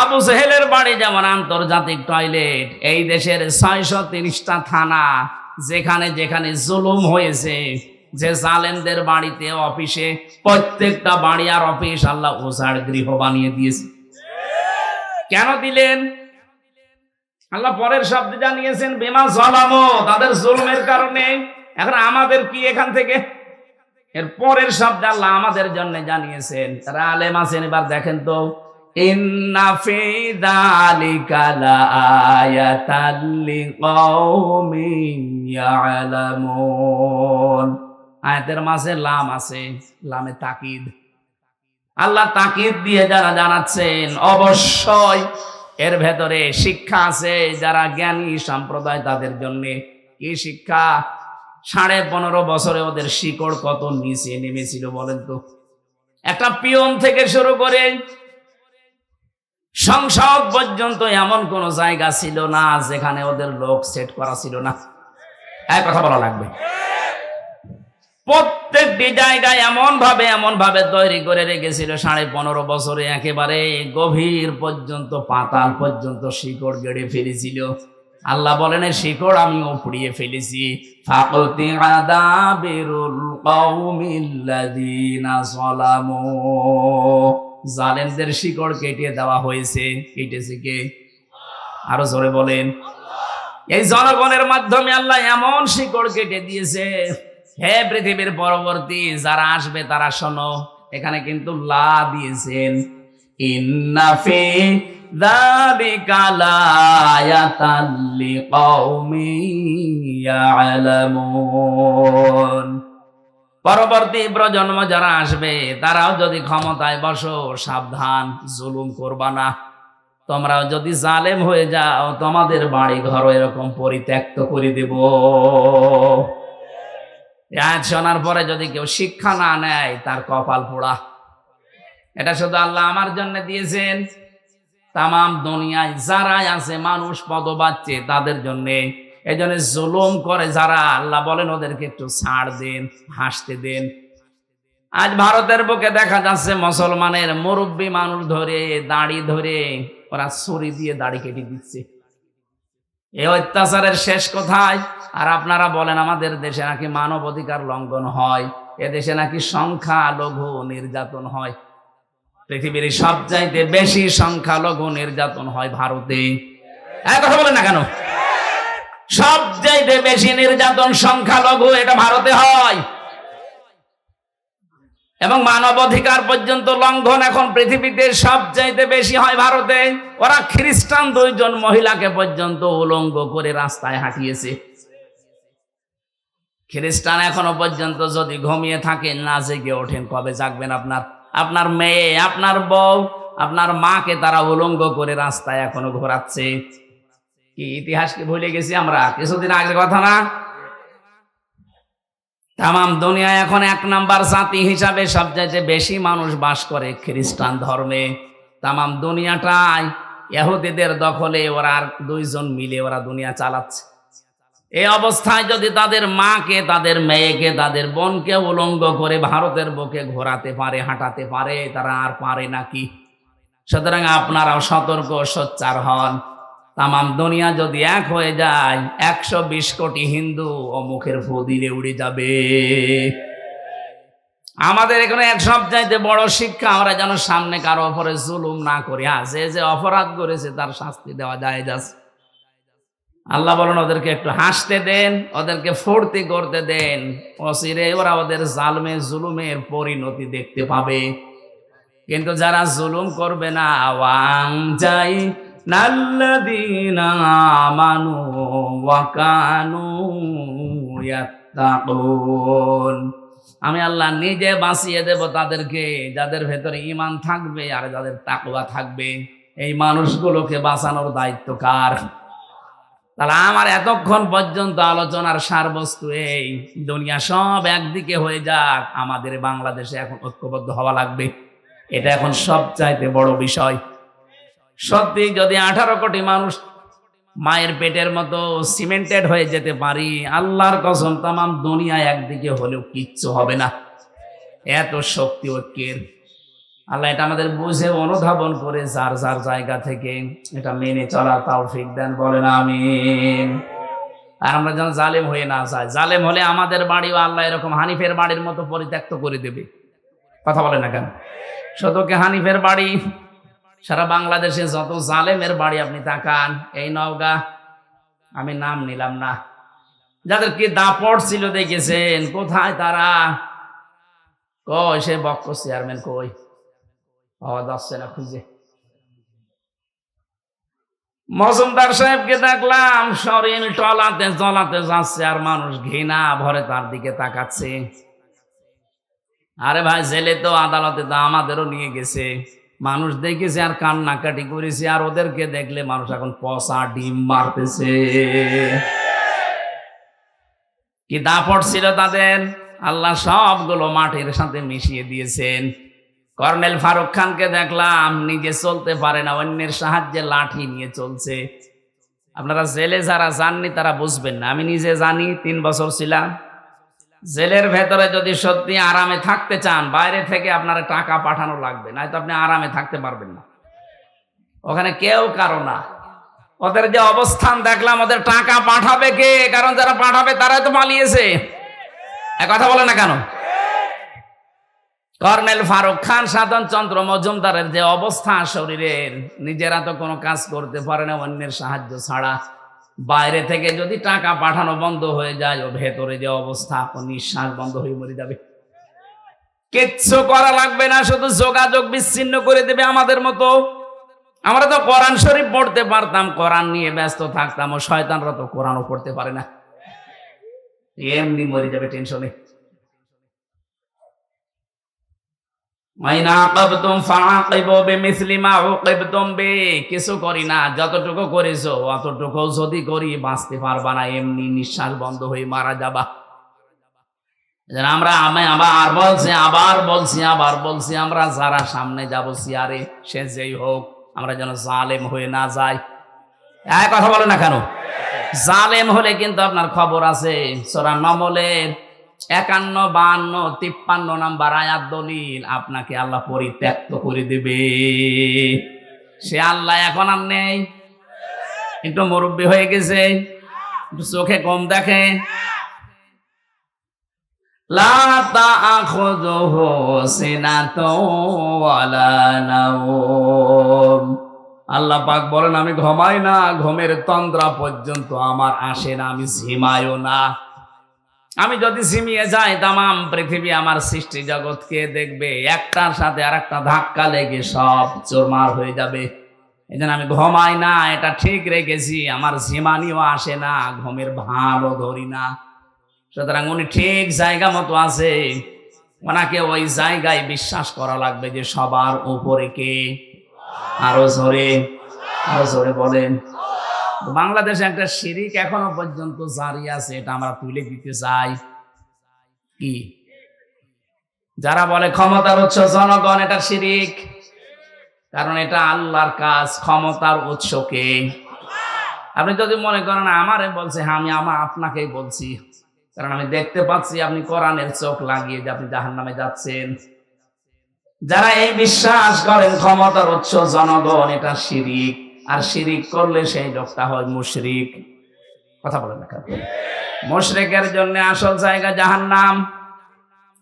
আবু জেহেলের বাড়ি যেমন আন্তর্জাতিক টয়লেট, এই দেশের 630টা থানা, যেখানে যেখানে জুলুম হয়েছে, যে জালেমদের বাড়িতে, অফিসে, প্রত্যেকটা বাড়ি আর অফিস আল্লাহ ওজার গৃহ বানিয়ে দিয়েছে। কেন দিলেন? আল্লাহ পরের শব্দ জানিয়েছেন, বিমা যালামু, তাদের জুলুমের কারণে। এখন আমাদের কি এখান থেকে? এর পরের শব্দ আল্লাহ আমাদের জন্য জানিয়েছেন। তারা আলেম আছেন, এবার দেখেন তো, ইন্না ফি যালিকা লাআয়াতাল লিকাওমিন ইয়ালামুন। আয়াতের মাঝে লাম আছে, লামে তাকিদ। আল্লাহ তাকিদ দিয়ে যারা জানাচ্ছেন, অবশ্যই এর ভেতরে শিক্ষা আছে যারা জ্ঞানী সম্প্রদায় তাদের জন্য। কি শিক্ষা? 15.5 বছরে ওদের শিকড় কত নিচে নেমেছিল বলেন তো। একটা পিয়ন থেকে শুরু করে সংসদ পর্যন্ত এমন কোন জায়গা ছিল না যেখানে ওদের লোক সেট করা ছিল না। এক কথা বলা লাগবে, প্রত্যেকটি জায়গায় এমন ভাবে তৈরি করে রেখেছিল 15.5 বছরে, একেবারে গভীর পর্যন্ত, পাতাল পর্যন্ত শিকড় গেড়ে ফেলেছিল। আল্লাহ বলেন, শিকড় আমি উপড়িয়ে ফেলেছি। ফাকতিআ দাবিরুল কওমিল্লাযিনা যালামু, জালেমদের শিকড় কেটে দেওয়া হয়েছে। কেটেছে কে? আরো জোরে বলেন। এই জনগণের মাধ্যমে আল্লাহ এমন শিকড় কেটে দিয়েছে। হে পৃথিবীর পরবর্তী যারা আসবে তারা শোনো, এখানে কিন্তু লা দিয়েছেন, ইন্না ফি যালিকা লায়াতাল লিকাউমিন ইয়ালামুন। পরবর্তী প্রজন্ম যারা আসবে তারাও যদি ক্ষমতায় বসো, সাবধান, জুলুম করবা না। তোমরাও যদি জালেম হয়ে যাও, তোমাদের বাড়ি ঘর এরকম পরিত্যক্ত করে দেব। আজ শোনার পরে যদি কেউ শিক্ষা না নেয়, তার কপাল পোড়া। এটা শুধু আল্লাহ আমার জন্য দিয়েছেন, তামাম দুনিয়ায় যারাই আছে মানুষ পদবাচ্চে তাদের জন্য। এই জন্য জুলুম করে যারা, আল্লাহ বলেন ওদেরকে একটু ছাড় দেন, হাসতে দেন। আজ ভারতের বুকে দেখা যাচ্ছে মুসলমানের মুরব্বী মানুষ ধরে দাড়ি ধরে ওরা ছুরি দিয়ে দাড়ি কেটে দিচ্ছে। এই অত্যাচারের শেষ কোথায়? আর আপনারা বলেন আমাদের দেশে নাকি মানব অধিকার লঙ্ঘন হয়, এদেশে নাকি সংখ্যালঘু নির্যাতন হয়। পৃথিবীর সবচাইতে বেশি সংখ্যালঘু নির্যাতন হয় ভারতে। কথা বলেন না কেন? সবচাইতে বেশি নির্যাতন সংখ্যালঘু, এটা ভারতে হয়। এবং মানবাধিকার পর্যন্ত লঙ্ঘন এখন পৃথিবীতে সবচাইতে বেশি হয় ভারতে। ওরা খ্রিস্টান 2 জন মহিলাকে পর্যন্ত উলঙ্গ করে রাস্তায় হাঁটিয়েছে। খ্রিস্টান এখনো পর্যন্ত যদি ঘুমিয়ে থাকেন, না জেগে ওঠেন, কবে জাগবেন? আপনার মেয়ে, আপনার বউ, আপনার মাকে তারা উলঙ্গ করে রাস্তায় এখনো ঘোরাচ্ছে। কি ইতিহাসকে ভুলে গেছি আমরা? কিছুদিন আগের কথা না? তামাম দুনিয়া এখন 1 নাম্বার জাতি হিসাবে সবচাইতে বেশি মানুষ বাস করে খ্রিস্টান ধর্মে। তামাম দুনিয়াটাই ইহুদিদের দখলে। ওরা আর 2 জন মিলে ওরা দুনিয়া চালাচ্ছে। এই অবস্থায় যদি তাদের মাকে, তাদের মেয়েকে, তাদের বোনকে উলঙ্গ করে ভারতের বুকে ঘোরাতে পারে, হাঁটাতে পারে, তারা আর পারে নাকি? সুতরাং আপনারাও সতর্ক, সোচ্চার হন। তামাম দুনিয়া যদি এক হয়ে যায়, 120 কোটি হিন্দু ও মুখের ফু দিলে উড়ে যাবে। আমাদের এখানে এক সবচাইতে বড় শিক্ষা, আমরা যেন সামনে কারো উপরে জুলুম না করি। যে অপরাধ করেছে তার শাস্তি দেওয়া যায়। আল্লাহ বলেন ওদেরকে একটু হাসতে দেন, ওদেরকে ফুর্তি করতে দেন। অচিরে ওরা ওদের জালমে জুলুমের পরিণতি দেখতে পাবে। কিন্তু যারা জুলুম করবে না, ওয়াং যাই নাল্লাযীনা আমানু ওয়া কানু ইয়াত্তাকুন, আমি আল্লাহ নিজে বাঁচিয়ে দেব তাদেরকে, যাদের ভেতরে ঈমান থাকবে আর যাদের তাকওয়া থাকবে। এই মানুষগুলোকে বাঁচানোর দায়িত্ব কার? তাহলে আমার এতক্ষণ পর্যন্ত আলোচনার সারবস্তু এই, দুনিয়া সব একদিকে হয়ে যাক, আমাদের বাংলাদেশে এখন ঐক্যবদ্ধ হওয়া লাগবে। এটা এখন সবচাইতে বড় বিষয়। সত্যি যদি 18 কোটি মানুষ মায়ের পেটের মতো সিমেন্টেড হয়ে যেতে পারি, আল্লাহর কসম তামাম দুনিয়া একদিকে হলেও কিচ্ছু হবে না। এত শক্তি ঐক্যের। আল্লাহ এটা আমাদের বুঝে অনুধাবন করে যার যার জায়গা থেকে এটা মেনে চলার তৌফিক দেন, বলেন আমিন। আর আমরা যেন জালেম হয়ে না যাই। জালেম হলে আমাদের বাড়িও আল্লাহ এরকম হানিফের বাড়ির মতো পরিত্যক্ত করে দেবে। কথা বলে না কেন? শুধু কি হানিফের বাড়ি, সারা বাংলাদেশে যত জালেমের বাড়ি আপনি তাকান, এই নওগাঁ, আমি নাম নিলাম না, যাদের কি দাপট ছিল দেখেছেন, কোথায় তারা? কই সে বক্ক চেয়ারম্যান, কই? পাওয়া যাচ্ছে না খুঁজে। মজুমদার সাহেবকে দেখলাম শরীর টলাতে জ্বলাতে যাচ্ছে, আর মানুষ ঘৃণা ভরে তার দিকে তাকাচ্ছে। আরে ভাই, জেলে তো আদালতে তো আমাদেরও নিয়ে গেছে, মানুষ দেখেছে আর কান্নাকাটি করেছে। আর ওদেরকে দেখলে মানুষ এখন পচা ডিম মারতেছে। কি দাপট ছিল তাদের! আল্লাহ সবগুলো মাটির সাথে মিশিয়ে দিয়েছেন। কর্নেল ফারুক খানকে দেখলাম নিজে চলতে পারে না, অন্যের সাহায্যে লাঠি নিয়ে চলছে। আপনারা জেলে যারা যাননি তারা বুঝবেন না, আমি নিজে জানি, 3 বছর ছিলাম জেলের ভেতরে। যদি সত্যি আরামে থাকতে চান, বাইরে থেকে আপনার টাকা পাঠানো লাগবে, নয়তো আপনি আরামে থাকতে পারবেন না। ওখানে কেউ কারো না। ওদের যে অবস্থান দেখলাম, ওদের টাকা পাঠাবে কে? কারণ যারা পাঠাবে তারাই তো পালিয়েছে। কথা বলে না কেন? কর্নেল ফারুক খান, সাধন চন্দ্র মজুমদারের যে অবস্থা শরীরের, নিজেরা তো কোনো কাজ করতে পারে না অন্যের সাহায্য ছাড়া। বাইরে থেকে যদি টাকা পাঠানো বন্ধ হয়ে যায়, ও ভেতরে যে অবস্থা, ও নিঃশ্বাস বন্ধ হয়ে মরে যাবে। কিচ্ছু করা লাগবে না, শুধু যোগাযোগ বিচ্ছিন্ন করে দেবে আমাদের মতো। আমরা তো কোরআন শরীফ পড়তে পারতাম, কোরআন নিয়ে ব্যস্ত থাকতাম, ও শয়তানরা তো কোরআনও পড়তে পারে না, এমনি মরে যাবে টেনশনে। কিছু করি না, যতটুকু করেছো অতটুকু যদি করি বাঁচতে পারবা না, এমনি নিঃশ্বাস বন্ধ হয়ে মারা যাবা। আমি আবার বলছি আমরা যারা সামনে যাব সিয়ারে, সে যেই হোক, আমরা যেন জালেম হয়ে না যাই। কথা বলে না কেন? জালেম হলে কিন্তু আপনার খবর আছে। সূরা নমলের 51, 52, 53 নাম্বার আয়াত দলিল, আপনাকে আল্লাহ পরিত্যক্ত করে দেবে। সে আল্লাহ এখন আর নেই, একটু মুরব্বী হয়ে গেছে, একটু চোখে কম দেখে। লা তাআখুযুহু সিনাতুন ওয়ালা নাওম। আল্লাহ পাক বলেন, আমি ঘুমাই না, ঘুমের তন্দ্রা পর্যন্ত আমার আসে না, আমি ঝিমাইও না। আমি যদি ঝিমিয়ে যাই, তামাম পৃথিবী আমার সৃষ্টি জগৎকে দেখবে, একটার সাথে আর একটা ধাক্কা লেগে সব চোরমার হয়ে যাবে। এই জন্য আমি ঘুমাই না, এটা ঠিক রেখেছি। আমার ঝিমানিও আসে না, ঘুমের ভানও ধরি না। সুতরাং উনি ঠিক জায়গা মতো আছে, ওনাকে ওই জায়গায় বিশ্বাস করা লাগবে যে সবার উপরে কে। আরো জোরে বলেন। বাংলাদেশে একটা শিরিক এখনো পর্যন্ত জারি আছে, এটা আমরা তুলে দিতে চাই। কি? যারা বলে ক্ষমতার উৎস জনগণ, এটা শিরিক। কারণ এটা আল্লাহর কাজ, ক্ষমতার উৎস কে? আপনি যদি মনে করেন আমারে বলছে, হ্যাঁ আমি আপনাকেই বলছি, কারণ আমি দেখতে পাচ্ছি আপনি কোরআনের চোখ লাগিয়ে যে আপনি জাহান্নামে যাচ্ছেন। যারা এই বিশ্বাস করেন ক্ষমতার উৎস জনগণ, এটা শিরিক। আর শিরিক করলে সেই লোকটা হয় মুশরিক। কথা বলেন না কেন? মুশরিকের জন্য আসল জায়গা জাহান্নাম।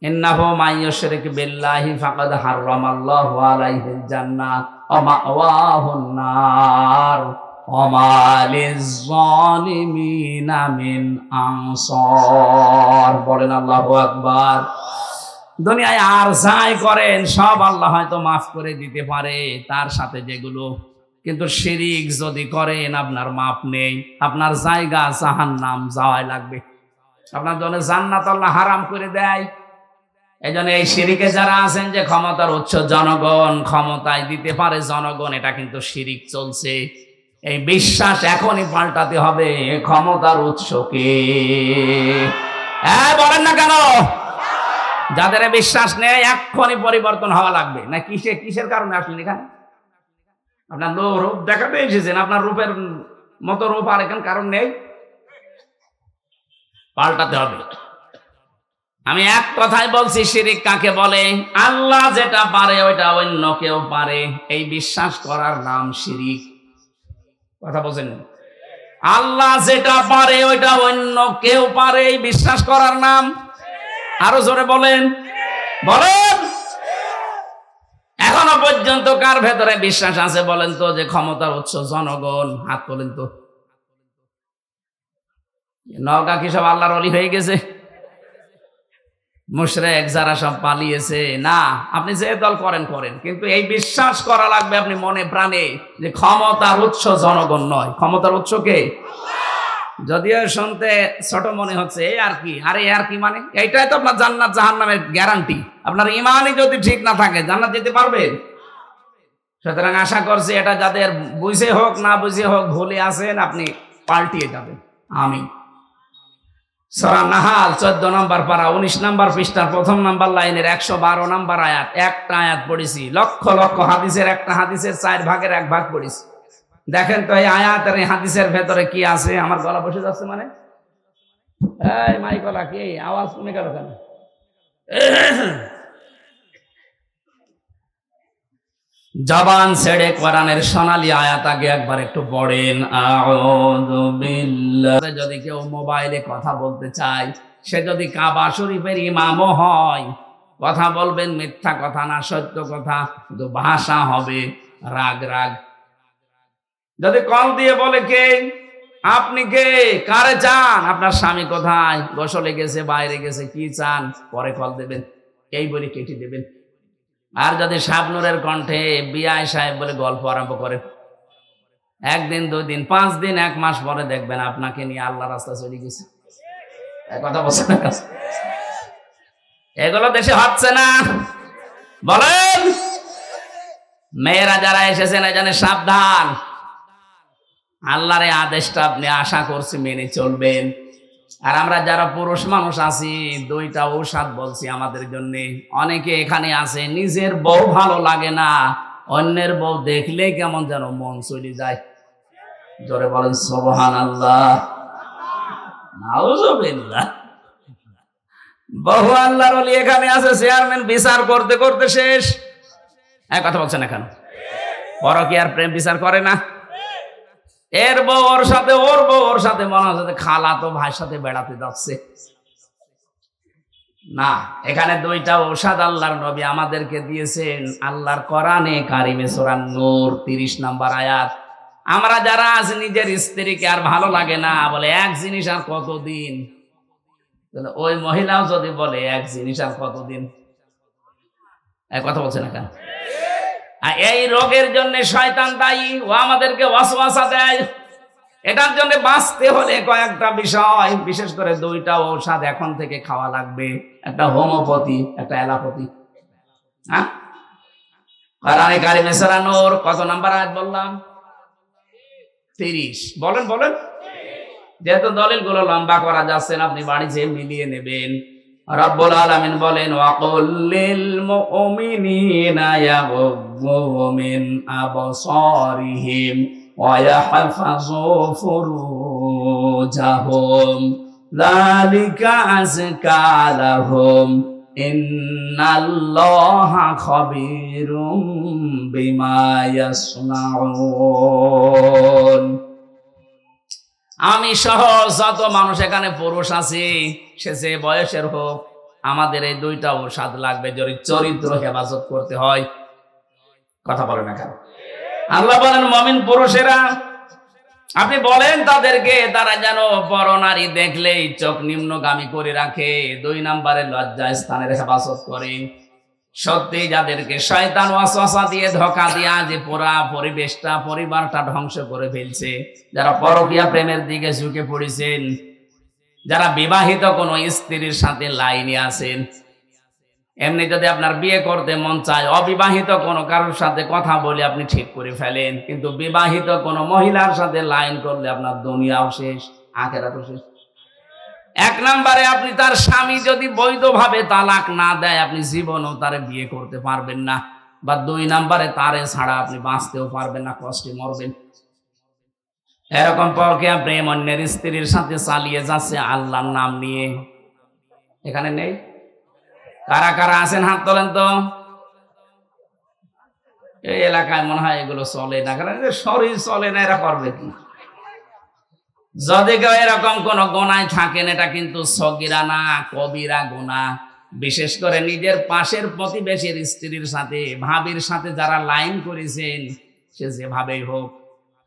ইন্নাহু মাইয়ুশরিক বিল্লাহি ফাকাদ হারামাল্লাহু আলাইহিল জান্নাহ ওয়া মাওয়াহুন নার ওয়া মা লিয-যালিমিনা মিন আনসার। বলেন আল্লাহু আকবার। দুনিয়ায় আর যাই করেন সব আল্লাহ হয়তো মাফ করে দিতে পারে, তার সাথে যেগুলো, কিন্তু শিরিক যদি করেন আপনার মাপ নেই, আপনার জায়গা জাহান্নাম, যাওয়াই লাগবে। আপনার জন্য জান্নাত আল্লাহ হারাম করে দেয়। এই জন্য এই শিরিকে যারা আছেন যে ক্ষমতার উৎস জনগণ, ক্ষমতায় দিতে পারে জনগণ, এটা কিন্তু শিরিক চলছে। এই বিশ্বাস এখনই পাল্টাতে হবে, ক্ষমতার উৎস কে? বলেন না কেন? যাদের বিশ্বাস নেই এক্ষুনি পরিবর্তন হওয়া লাগবে। না কিসের কারণে আসলেন এখানে? আপনার রূপ দেখাতে এসেছেন, আপনার রূপের মতো রূপ আর এখানে কারণ নেই। পাল্টাতে হবে। আমি এক কথাই বলছি, শিরিক কাকে বলে? আল্লাহ যেটা পারে ওইটা অন্য কেউ পারে, এই বিশ্বাস করার নাম শিরিক। কথা বলছেন? আল্লাহ যেটা পারে ওইটা অন্য কেউ পারে, এই বিশ্বাস করার নাম। আরো জোরে বলেন। এখনো পর্যন্ত কার ভেতরে বিশ্বাস আছে বলেন তো যে ক্ষমতার উৎস জনগণ? হাত তোলেন তো। নওগাঁ কি সব আল্লাহর ওলি হয়ে গেছে? মুশরিক যারা সব পালিয়েছে? না, আপনি যে দল করেন, কিন্তু এই বিশ্বাস করা লাগবে আপনি মনে প্রাণে যে ক্ষমতার উৎস জনগণ নয়, ক্ষমতার উৎস কে? যদিও শুনতে ছোট মনে হচ্ছে, আর কি, আরে আর কি মানে? এইটাই তো আপনার জান্নাত জাহান্নামের গ্যারান্টি। আপনার ইমানই যদি ঠিক না থাকে জান্নাত যেতে পারবেন? সুতরাং আশা করছি এটা যাদের বুঝে হোক না বুঝে হোক ভুলে আছেন, আপনি পাল্টিয়ে যাবেন। আমি সূরা নাহাল 14 নম্বর পারা 19 নম্বর পৃষ্ঠার 1 নম্বর লাইনের 112 নম্বর আয়াত, একটা আয়াত পড়েছি। লক্ষ লক্ষ হাদিসের একটা হাদিসের 4 ভাগের 1 ভাগ পড়েছি। দেখেন তো এই আয়াত আর এই হাদিসের ভেতরে কি আছে। আমার গলা বসে যাচ্ছে মানে? এই মাইকলা কি আওয়াজ শুনে গেল কেন? জবান ছেড়ে কোরআনের সোনালী আয়াত আগে একবার একটু পড়েন। আউযু বিল্লাহ। যদি কেউ মোবাইলে কথা বলতে চায়, সে যদি কাবা শরীফের ইমামও হয়, কথা বলবেন মিথ্যা কথা না সত্য কথা, কিন্তু ভাষা হবে রাগ। যদি কল দিয়ে বলে কে, আপনি কে, কারে চান, আপনার স্বামী কোথায়, গোসলে গেছে, বাইরে গেছে, কি চান, পরে কল দেবেন, এই বলে কেটে দেবেন। আর যদি শাবনুরের কণ্ঠে বিআই সাহেব বলে গল্প আরম্ভ করেন, একদিন, 2 দিন, 5 দিন, 1 মাস পরে দেখবেন আপনাকে নিয়ে আল্লাহ রাস্তা চলে গেছে। কথা বলছে না? এগুলো দেশে হচ্ছে না, বলেন। মেয়েরা যারা এসেছেন এখানে সাবধান, আল্লাহর এই আদেশটা আপনি আশা করছি মেনে চলবেন। আর আমরা যারা পুরুষ মানুষ আছি, 2টা ঔষধ বলছি আমাদের জন্য। অনেকে এখানে আছে নিজের বউ ভালো লাগে না, অন্যের বউ দেখলে কেমন যেন মন চলে যায়। জোরে বলেন সুবহানাল্লাহ, নাউযুবিল্লাহ। বহু আল্লাহর ওলি এখানে আছে, চেয়ারম্যান বিচার করতে করতে শেষ। এক কথা বলছেন এখন, পরকীয়ার প্রেম বিচার করে না। এর বউ ওর সাথে, ওর বউ ওর সাথে, মনে হচ্ছে খালা তো ভাইয়ের সাথে বেড়াতে যাচ্ছে। না, এখানে 2টা ঔষধ আল্লাহর নবী আমাদেরকে দিয়েছেন আল্লাহর কোরআনে কারিমে সূরা নূর 30 নম্বর আয়াত। আমরা যারা আজ নিজের স্ত্রীকে আর ভালো লাগে না, বলে এক জিনিস আর কতদিন, ওই মহিলাও যদি বলে এক জিনিস আর কতদিন, এক কথা বলছে না কেন? এই রোগের জন্য শয়তান দায়ী, ও আমাদেরকে ওয়াসওয়াসা দেয়। এটার জন্য বাঁচতে হলে কয়েকটা বিষয়, বিশেষ করে 2টা ঔষধ এখন থেকে খাওয়া লাগবে, একটা হোমিওপ্যাথি, একটা অ্যালোপ্যাথি। হ্যাঁ, কোরআনে কারিমে সূরা নূর কত নাম্বার আয়াত বললাম? 30। বলেন বলেন। যেহেতু দলিলগুলো লম্বা করা যাচ্ছে না, আপনি বাড়ি যেয়ে মিলিয়ে নেবেন। রব্বুল আলামিন বলেন, ওয়াকুল লিল মুমিনিনা ইয়াগুযু মিন আবসারিহিম ওয়া ইয়াহফাযু ফুরুজাহুম যালিকা আযকা লাহুম ইন্নাল্লাহা খাবীরুম বিমা ইয়াসনাউন। আমি সহ যত মানুষ এখানে পুরুষ আছি, সে যে বয়সের হোক, আমাদের এই 2টা ঔষধ লাগবে যদি চরিত্র হেফাজত করতে হয়। কথা বলেন না কেন? আল্লাহ বলেন মুমিন পুরুষেরা, আপনি বলেন তাদেরকে, তারা যেন পরনারী দেখলেই চোখ নিম্নগামী করে রাখে, 2 নম্বরে লজ্জা স্থানের হেফাজত করে। সত্যি যাদেরকে শয়তান ওয়াসওয়াসা দিয়ে, ধোঁকা দিয়ে যে পুরা পরিবেশটা, পরিবারটা ধ্বংস করে ফেলছে, যারা পরকীয়া প্রেমের দিকে ঝুঁকে পড়েছেন, যারা বিবাহিত কোনো স্ত্রীর সাথে লাইনে আছেন, এমনি যদি আপনার বিয়ে করতে মন চায়, অবিবাহিত কোনো কারোর সাথে কথা বলে আপনি ঠিক করে ফেলেন, কিন্তু বিবাহিত কোনো মহিলার সাথে লাইন করলে আপনার দুনিয়াও শেষ, আখিরাতও শেষ। 1 নম্বরে, আপনি তার স্বামী যদি বৈধভাবে তালাক না দেয়, আপনি জীবনও তারে বিয়ে করতে পারবেন না। বা 2 নম্বরে, তারে ছাড়া আপনি বাঁচতেও পারবেন না, কষ্টে মরবেন। এরকম পরকীয়া প্রেম অন্যের স্ত্রীর সাথে চালিয়ে যাচ্ছে আল্লাহর নাম নিয়ে। এখানে নেই? কারা কারা আছেন হাত তোলেন তো। এই এলাকায় মনে হয় এগুলো চলে না, কারণ শরীর চলে না, এরা করবে কি? যদি কেউ এরকম কোন গুনায় থাকেন, এটা কিন্তু সগীরা না, কবিরা গুনাহ। বিশেষ করে নিজের পাশের প্রতিবেশীর স্ত্রীর সাথে, ভাবির সাথে যারা লাইন করেছেন, সে যেভাবেই হোক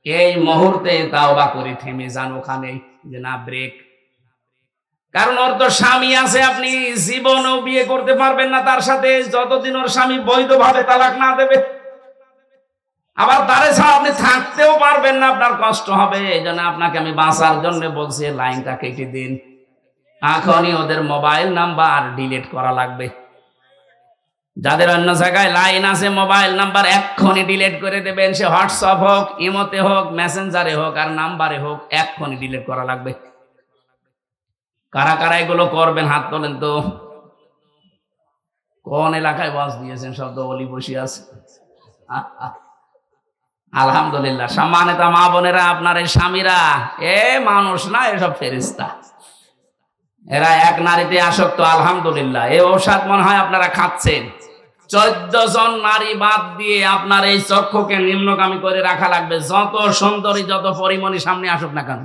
এই মুহূর্তে তাওবা করে থেমে যান ওখানে, যে না ব্রেক। কারণ ওর তো স্বামী আছে, আপনি জীবনেও বিয়ে করতে পারবেন না তার সাথে, যতদিন ওর স্বামী বৈধভাবে তালাক না দেবে। আবার তারে ছাড়া আপনি থাকতেও পারবেন না, আপনার কষ্ট হবে। এই জন্য আপনাকে আমি বাঁচার জন্য বলছি, লাইনটা কেটে দিন। এখনই ওদের মোবাইল নাম্বার ডিলিট করা লাগবে। যাদের অন্য জায়গায় লাইন আছে, মোবাইল নাম্বার এক্ষুনি ডিলিট করে দেবেন। সে হোয়াটসঅ্যাপ হোক, ইমোতে হোক, মেসেঞ্জারে হোক, আর নাম্বারে হোক, এক্ষুনি ডিলিট করা লাগবে। কারা কারা এগুলো করবেন হাত তোলেন তো। কোন এলাকায় ওয়াজ দিয়েছেন? সব তো ওলি বসে আছে। আলহামদুলিল্লাহ। সম্মানিত মা বোনেরা, আপনার এই স্বামীরা এ মানুষ না, এসব ফেরেশতা। এরা এক নারীতে আসক্ত। আলহামদুলিল্লাহ। এই ঔষধ মনে হয় আপনারা খাচ্ছেন। 14 জন নারী বাদ দিয়ে আপনার এই চক্ষুকে নিম্নগামী করে রাখা লাগবে, যত সুন্দরী, যত পরিমণি সামনে আসুক না কেন।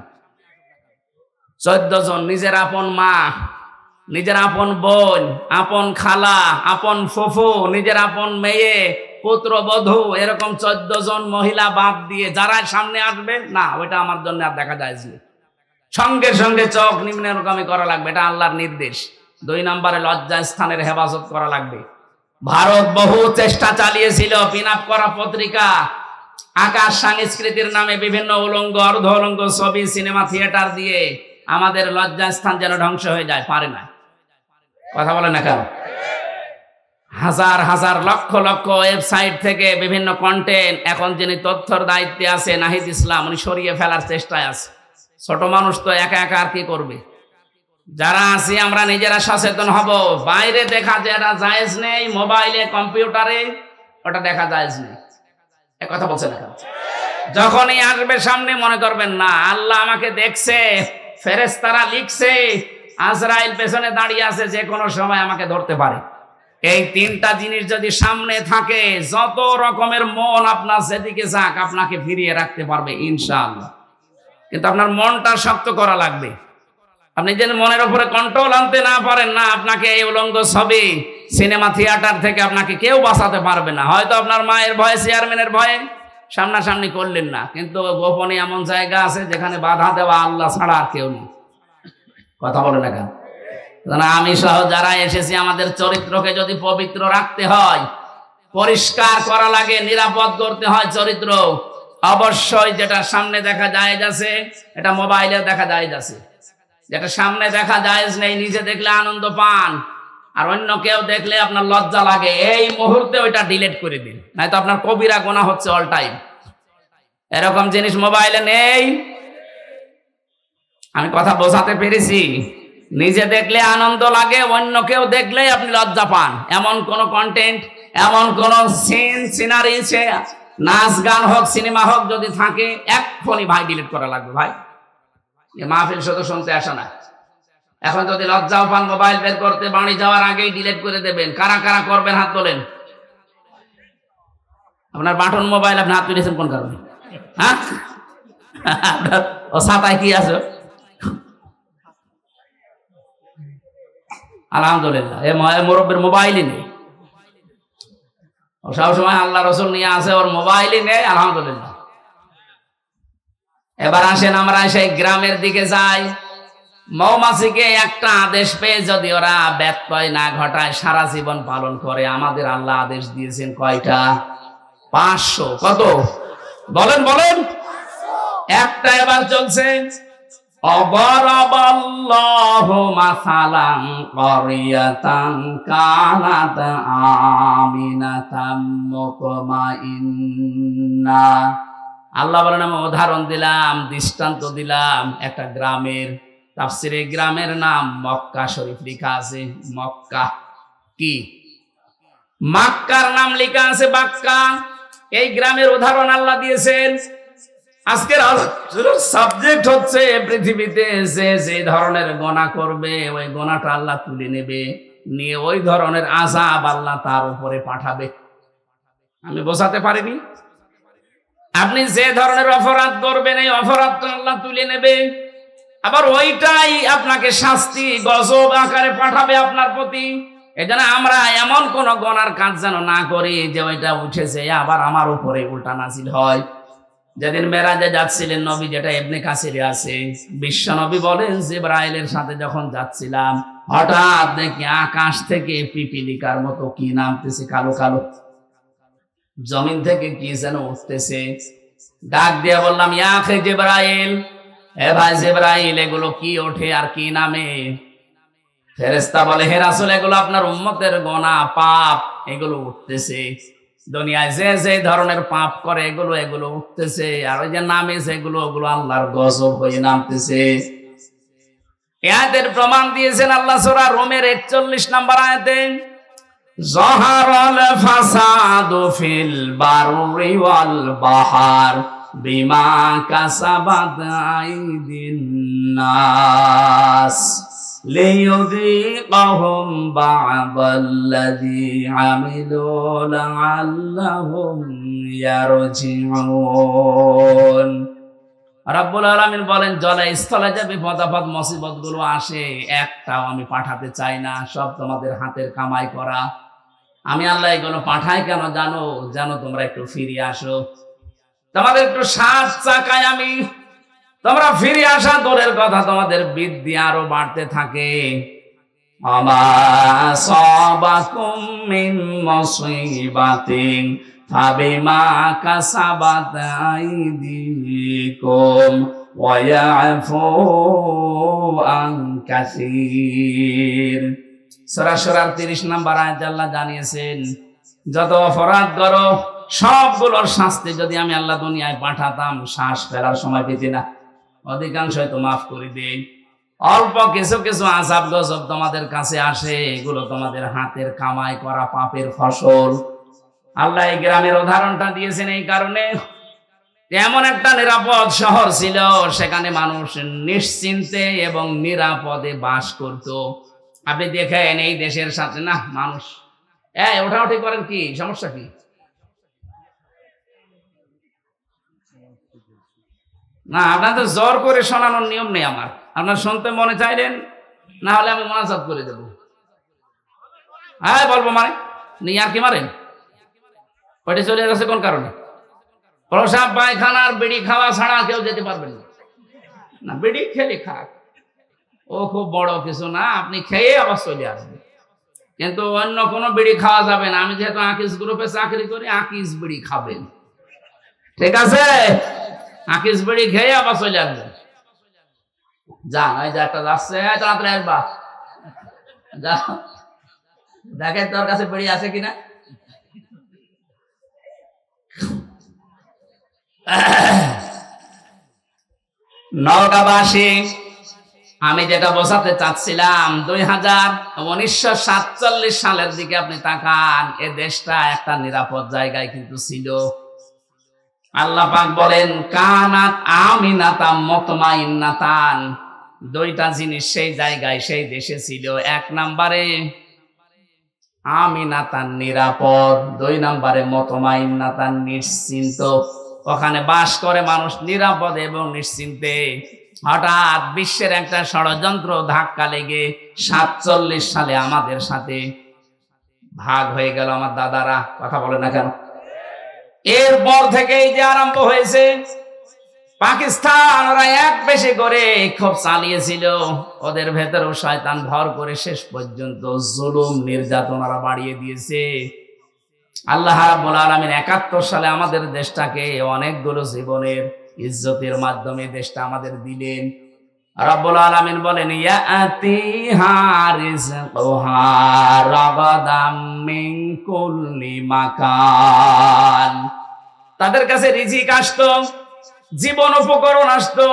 14 জন। নিজের আপন মা, নিজের আপন বোন, আপন খালা, আপন ফুফু, নিজের আপন মেয়ে, পুত্রবধূ, এরকম 14 জন মহিলা বাদ দিয়ে যারা সামনে আসবে না, ওইটা আমার জন্য আর দেখা যায়। সঙ্গে সঙ্গে চোখ নিম্নগামী করা লাগবে, এটা আল্লাহর নির্দেশ। 2 নম্বরে লজ্জা স্থানের হেফাজত করা লাগবে। ভারত বহু চেষ্টা চালিয়েছিল পিন আপ করা পত্রিকা, আকাশ সংস্কৃতির নামে বিভিন্ন উলঙ্গ অর্ধ উলঙ্গ ছবি, সিনেমা, থিয়েটার দিয়ে আমাদের লজ্জা স্থান যেন ধ্বংস হয়ে যায়, পারে না। কথা বলে না কেন? হাজার হাজার লক্ষ লক্ষ ওয়েবসাইট থেকে বিভিন্ন কন্টেন্ট এখন যিনি তথ্যর দায়িত্বে আছে নাহিদ ইসলাম, উনি সরিয়ে ফেলার চেষ্টায় আছে। ছোট মানুষ তো একা একা আর কি করবে? যারা আছি আমরা নিজেরা সচেতন হব। বাইরে দেখা যেটা জায়েজ নেই, মোবাইলে কম্পিউটারে ওটা দেখা জায়েজ নেই। এক কথা বলছে না? যখনই আসবে সামনে মনে করবেন না আল্লাহ আমাকে দেখছে, ফেরেশতারা লিখছে, আজরাইল পেছনে দাঁড়িয়ে আছে, যে কোনো সময় আমাকে ধরতে পারে। এই 3টা জিনিস যদি সামনে থাকে, যত রকমের মন আপনার যেদিকে যাক আপনাকে ফিরিয়ে রাখতে পারবে ইনশাআল্লাহ। কিন্তু আপনার মনটা শক্ত করা লাগবে। আপনি যেন মনের উপরে কন্ট্রোল আনতে না পারেন না, আপনাকে এই উলঙ্গ ছবি, সিনেমা, থিয়েটার থেকে আপনাকে কেউ বাঁচাতে পারবে না। হয়তো আপনার মায়ের ভয়ে, চেয়ারম্যানের ভয়ে সামনাসামনি করলেন না, কিন্তু গোপনে এমন জায়গা আছে যেখানে বাধা দেওয়া আল্লাহ ছাড়া আর কেউ নেই। কথা বলে না কেন? আমি সহ যারা এসেছি, আমাদের চরিত্রকে যদি পবিত্র রাখতে হয়, পরিষ্কার করা লাগে, নিরাপদ করতে হয় চরিত্র, অবশ্যই যেটা সামনে দেখা জায়েজ আছে এটা মোবাইলে দেখা জায়েজ আছে। যেটা সামনে দেখা জায়েজ নেই, নিজে দেখলে আনন্দ পান আর অন্য কেউ দেখলে আপনার লজ্জা লাগে, এই মুহূর্তে ওইটা ডিলিট করে দিন, নয়তো আপনার কবিরা গুনাহ হচ্ছে অল টাইম। এরকম জিনিস মোবাইলে নেই। আমি কথা বোঝাতে পেরেছি? নিজে দেখলে আনন্দ লাগে, অন্য কেউ দেখলে আপনি লজ্জা পান। এমন কোন কন্টেন্ট, এমন কোন সিন, সিনারি, নাচ গান হোক, সিনেমা হোক, যদি থাকে এক্ষুনি ভাই ডিলিট করা লাগবে। ভাই মাহফিল শুধু শুনতে আসা না, এখন যদি লজ্জাও পান মোবাইল বের করতে, বাড়ি যাওয়ার আগেই ডিলিট করে দেবেন। কারা কারা করবেন হাত তোলেন। আপনার বাটন মোবাইল, আপনি হাত তুলেছেন কোন কারণে? হ্যাঁ, ও ছাতায় কি আছে? আলহামদুলিল্লাহ, এ মুরব্বীর মোবাইলই নেই। ও সবসময় আল্লাহ রসুল নিয়ে আসে, ওর মোবাইলই নেই। আলহামদুলিল্লাহ। এবার আসেন আমরা সেই গ্রামের দিকে যাই। মৌমাছিকে একটা আদেশ পেয়ে যদি ওরা ব্যত্যয় না ঘটায়, সারা জীবন পালন করে। আমাদের আল্লাহ আদেশ দিয়েছেন কয়টা? 500। কত বলেন বলেন? একটা এবার চলছে। অবরাবাল্লাহু মাসালান ক্বরিয়াতান কানাত আমিনাতাম মুতমাইন্না। আল্লাহ বলেন আমি উদাহরণ দিলাম, দৃষ্টান্ত দিলাম একটা গ্রামের। তাফসিরে গ্রামের নাম মক্কা শরীফ লেখা আছে। মক্কা কি? মক্কার নাম লেখা আছে বাক্কা। এই গ্রামের উদাহরণ আল্লাহ দিয়েছেন। আজকের আলোচনার সাবজেক্ট হচ্ছে পৃথিবীতে যে ধরনের গোনা করবে, ওই গোনাটা আল্লাহ তুলে নেবে, নিয়ে ওই ধরনের আযাব আল্লাহ তার উপরে পাঠাবে। আমি বোঝাতে পারিনি? আপনি যে ধরনের অপরাধ করবেন, এই অপরাধটা আল্লাহ তুলে নেবে, আবার ওইটাই আপনাকে শাস্তি গজব আকারে পাঠাবে আপনার প্রতি। এজন্য আমরা এমন কোন গোনার কাজ যেন না করি যে ওইটা উঠেছে আবার আমার উপরে উল্টা নাজিল হয়। যেদিন মেরাজে যাচ্ছিলেন নবী, যেটা ইবনে কাসিরে আছে, বিশ্ব নবী বলেন জিবরাইলের সাথে যখন যাচ্ছিলাম, হঠাৎ দেখি আকাশ থেকে পিপিলিকার মতো কি নামতেছে, কালো কালো, জমিন থেকে কি যেন উঠতেছে। ডাক দিয়ে বললাম, ইয়া আখি জিবরাইল, এ ভাই জিবরাইল, এগুলো কি ওঠে আর কি নামে? ফেরেশতা বলে, হে রাসূল, এগুলো আপনার উম্মতের গোনাহ, পাপ, এগুলো উঠতেছে। দুনিয়ায় যে যে ধরনের পাপ করে এগুলো এগুলো উঠতেছে, আর ওই যে নামে যেগুলো, ওগুলো আল্লাহর গজব হয়ে নামতেছে। আয়াতের প্রমাণ দিয়েছেন আল্লাহ সূরা রুমের 41 নম্বর আয়াতে, যাহারাল ফাসাদু ফিল বাররি ওয়াল বাহার বিমা কাসাবাত আইদিন নাস লিয়ুযীকাহুম বা'দাল্লাযী আমিলু লাআল্লাহুম ইয়ারজিউন। রাব্বুল আলামিন বলেন, জলে স্থলে যে বিপদ আপদ মুসিবত গুলো আসে, একটাও আমি পাঠাতে চাই না, সব তোমাদের হাতের কামাই করা। আমি আল্লাহ এগুলো পাঠাই কেন জানো? যেন তোমরা একটু ফিরে আসো, তোমাদের একটু সাত চাকায় আমি তোমরা ফিরে আসা দূরের কথা, তোমাদের বৃদ্ধি আরো বাড়তে থাকে। আমা সাবাকুম মিন মুসিবাতিন ফাবিমা কাসাবাত আইদিকুম ওয়া ইয়াফু আন কাসীর। সূরা শুরার 30 নম্বর আয়াতে আল্লাহ জানিয়েছেন, যত অপরাধ করো সবগুলোর শাস্তি যদি আমি আল্লাহ দুনিয়ায় পাঠাতাম, শ্বাস ফেলার সময় পেতে না, অধিকাংশই তো মাফ করে দেই। অল্প কিছু কিছু আযাব গজব তোমাদের কাছে আসে, এগুলো তোমাদের হাতের কামাই করা পাপের ফসল। আল্লাহ এই গ্রামের উদাহরণটা দিয়েছেন এই কারণে, এমন একটা নিরাপদ শহর ছিল, সেখানে মানুষ নিশ্চিন্তে এবং নিরাপদে বাস করত। আপনি দেখেন এই দেশের সাথে না মানুষ ওঠাউঠি করেন, কি সমস্যা কি? না, আপনাদের জোর করে শোনানোর নিয়ম নেই আমার। আপনার শুনতে মনে চাইলেন, না হলে আমি মোনাজাত করে দেবো। হ্যাঁ বলবো মানে নিয়ে আর কি মারেন, ওইটা চলে গেছে কোন কারণে? প্রসাব পায়খানার বিড়ি খাওয়া ছাড়া কেউ যেতে পারবেন না। বিড়ি খেলে খাক, ও খুব বড় কিছু না, আপনি খেয়ে আবার চলে আসবেন, কিন্তু অন্য কোনো বিড়ি খাওয়া যাবে না। আমি যেহেতু আকিস গ্রুপে চাকরি করি, আকিস বিড়ি খাবেন, ঠিক আছে? আকিস বিড়ি খেয়ে আবার চলে আসবেন। যান, ওই যে একটা যাচ্ছে, তাড়াতাড়ি আসবা, যা দেখেন তোর কাছে বিড়ি আছে কিনা। নওগাঁবাসী, আমি যেটা বোঝাতে চাচ্ছিলাম, 1947 সালের দিকে আপনি তাকান, এ দেশটা একটা নিরাপদ জায়গায় কিন্তু ছিল। আল্লাহ পাক বলেন, কানাত আমিনাতাম মুতমাইন্নাতান, দুইটা জিনিস সেই জায়গায় সেই দেশে ছিল। এক নম্বরে আমিনাতান নিরাপদ, 2 নম্বরে মুতমাইন্নাতান নিশ্চিন্ত। ওখানে বাস করে মানুষ নিরাপদ এবং নিশ্চিন্তে। হঠাৎ বিশ্বের একটা ষড়যন্ত্র ধাক্কা লেগে 47 সালে আমাদের সাথে ভাগ হয়ে গেল। আমার দাদারা কথা বলে না কেন? এরপর থেকেই যে আরম্ভ হয়েছে, পাকিস্তান ওরা এক বেশি করে খুব চালিয়েছিল, ওদের ভেতরেও শয়তান ভর করে শেষ পর্যন্ত জুলুম নির্যাতন ওরা বাড়িয়ে দিয়েছে। আল্লাহ রাব্বুল আলামিন 71 সালে আমাদের দেশটাকে অনেকগুলো জীবনের ইজ্জতের মাধ্যমে দেশটা আমাদের দিলেন। রাব্বুল আলামিন বলেন, ইয়াতিহা রিজকুহা রাগাদাম মিন কুল্লি মাকান, তাদের কাছে রিজিক আসতো, জীবন উপকরণ আসতো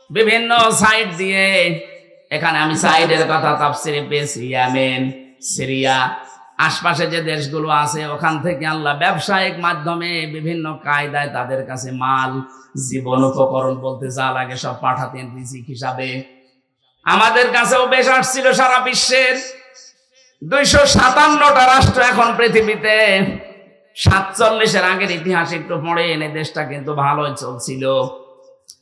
বিভিন্ন সাইড দিয়ে। এখানে আমি সাইডের কথা তাফসিরে পেয়েছি, ইয়েমেন, সিরিয়া, আশপাশে যে দেশগুলো আছে, ওখান থেকে আল্লাহ ব্যবসায়িক মাধ্যমে বিভিন্ন কায়দায় তাদের কাছে মাল, জীবন উপকরণ বলতে যা লাগে সব পাঠাতেন রিজিক হিসাবে। আমাদের কাছেও বেশ আসছিল সারা বিশ্বের 257টা রাষ্ট্র এখন পৃথিবীতে। 47-এর আগের ইতিহাস একটু পড়ে এনে দেশটা কিন্তু ভালোই চলছিল।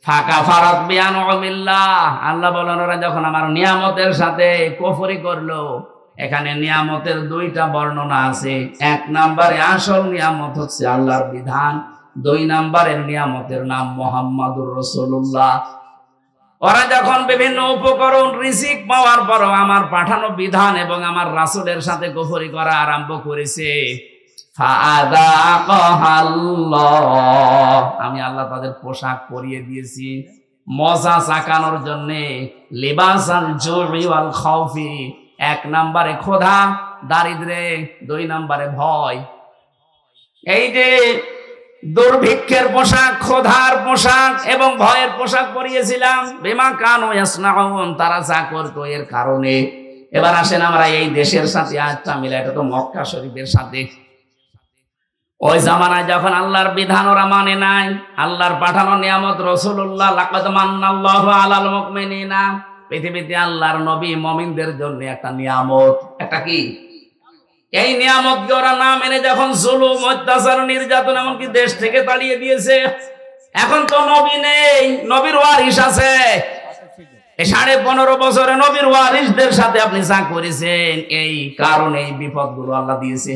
ফাঁকা ফারাত বিআনউমিল্লাহ, আল্লাহ বলেন ওরা যখন আমার নিয়ামতের সাথে কুফরি করলো। এখানে নিয়ামতের 2টা বর্ণনা আছে। 1 নম্বরে আসল নিয়ামত হচ্ছে আল্লাহর বিধান, 2 নম্বরের নিয়ামতের নাম মুহাম্মাদুর রাসূলুল্লাহ। ওরা যখন বিভিন্ন উপকরণ রিজিক পাওয়ার পরও আমার পাঠানো বিধান এবং আমার রাসূলের সাথে কুফরি করা আরম্ভ করেছে, আমি আল্লাহ তাদের পোশাক পরিয়ে দিয়েছি মজা চাকানোর জন্য। লিবাসাল জুই ওয়াল খাউফি, 1 নম্বরে ক্ষুধা দারিদ্রে, 2 নম্বরে ভয়। এই যে দুর্ভিক্ষের পোশাক, ক্ষুধার পোশাক এবং ভয়ের পোশাক পরিয়েছিলাম, বিমা কানু ইয়াসনাউন, তারা যা করতো এর কারণে। এবার আসেন আমরা এই দেশের সাথে আয়াতটা মিলাই, এটা তো মক্কা শরীফের সাথে। ওই জামানায় যখন আল্লাহর বিধান ওরা মানে নাই, আল্লাহর পাঠানো নিয়ামত রাসূলুল্লাহ, লাকাদ মান্নাল্লাহু আলাল মুমিনিনা, পৃথিবীতে আল্লাহর নবী মুমিনদের জন্য একটা নিয়ামত। একটা কি? এই নিয়ামতকে ওরা না মেনে যখন জুলুম, অত্যাচার, নির্যাতন এমনকি দেশ থেকে তাড়িয়ে দিয়েছে। এখন তো নবী নেই, নবীর ওয়ারিস আছে। এই 15.5 বছরে নবীর ওয়ারিসদের সাথে আপনি যা করেছেন, এই কারণে এই বিপদগুলো আল্লাহ দিয়েছে।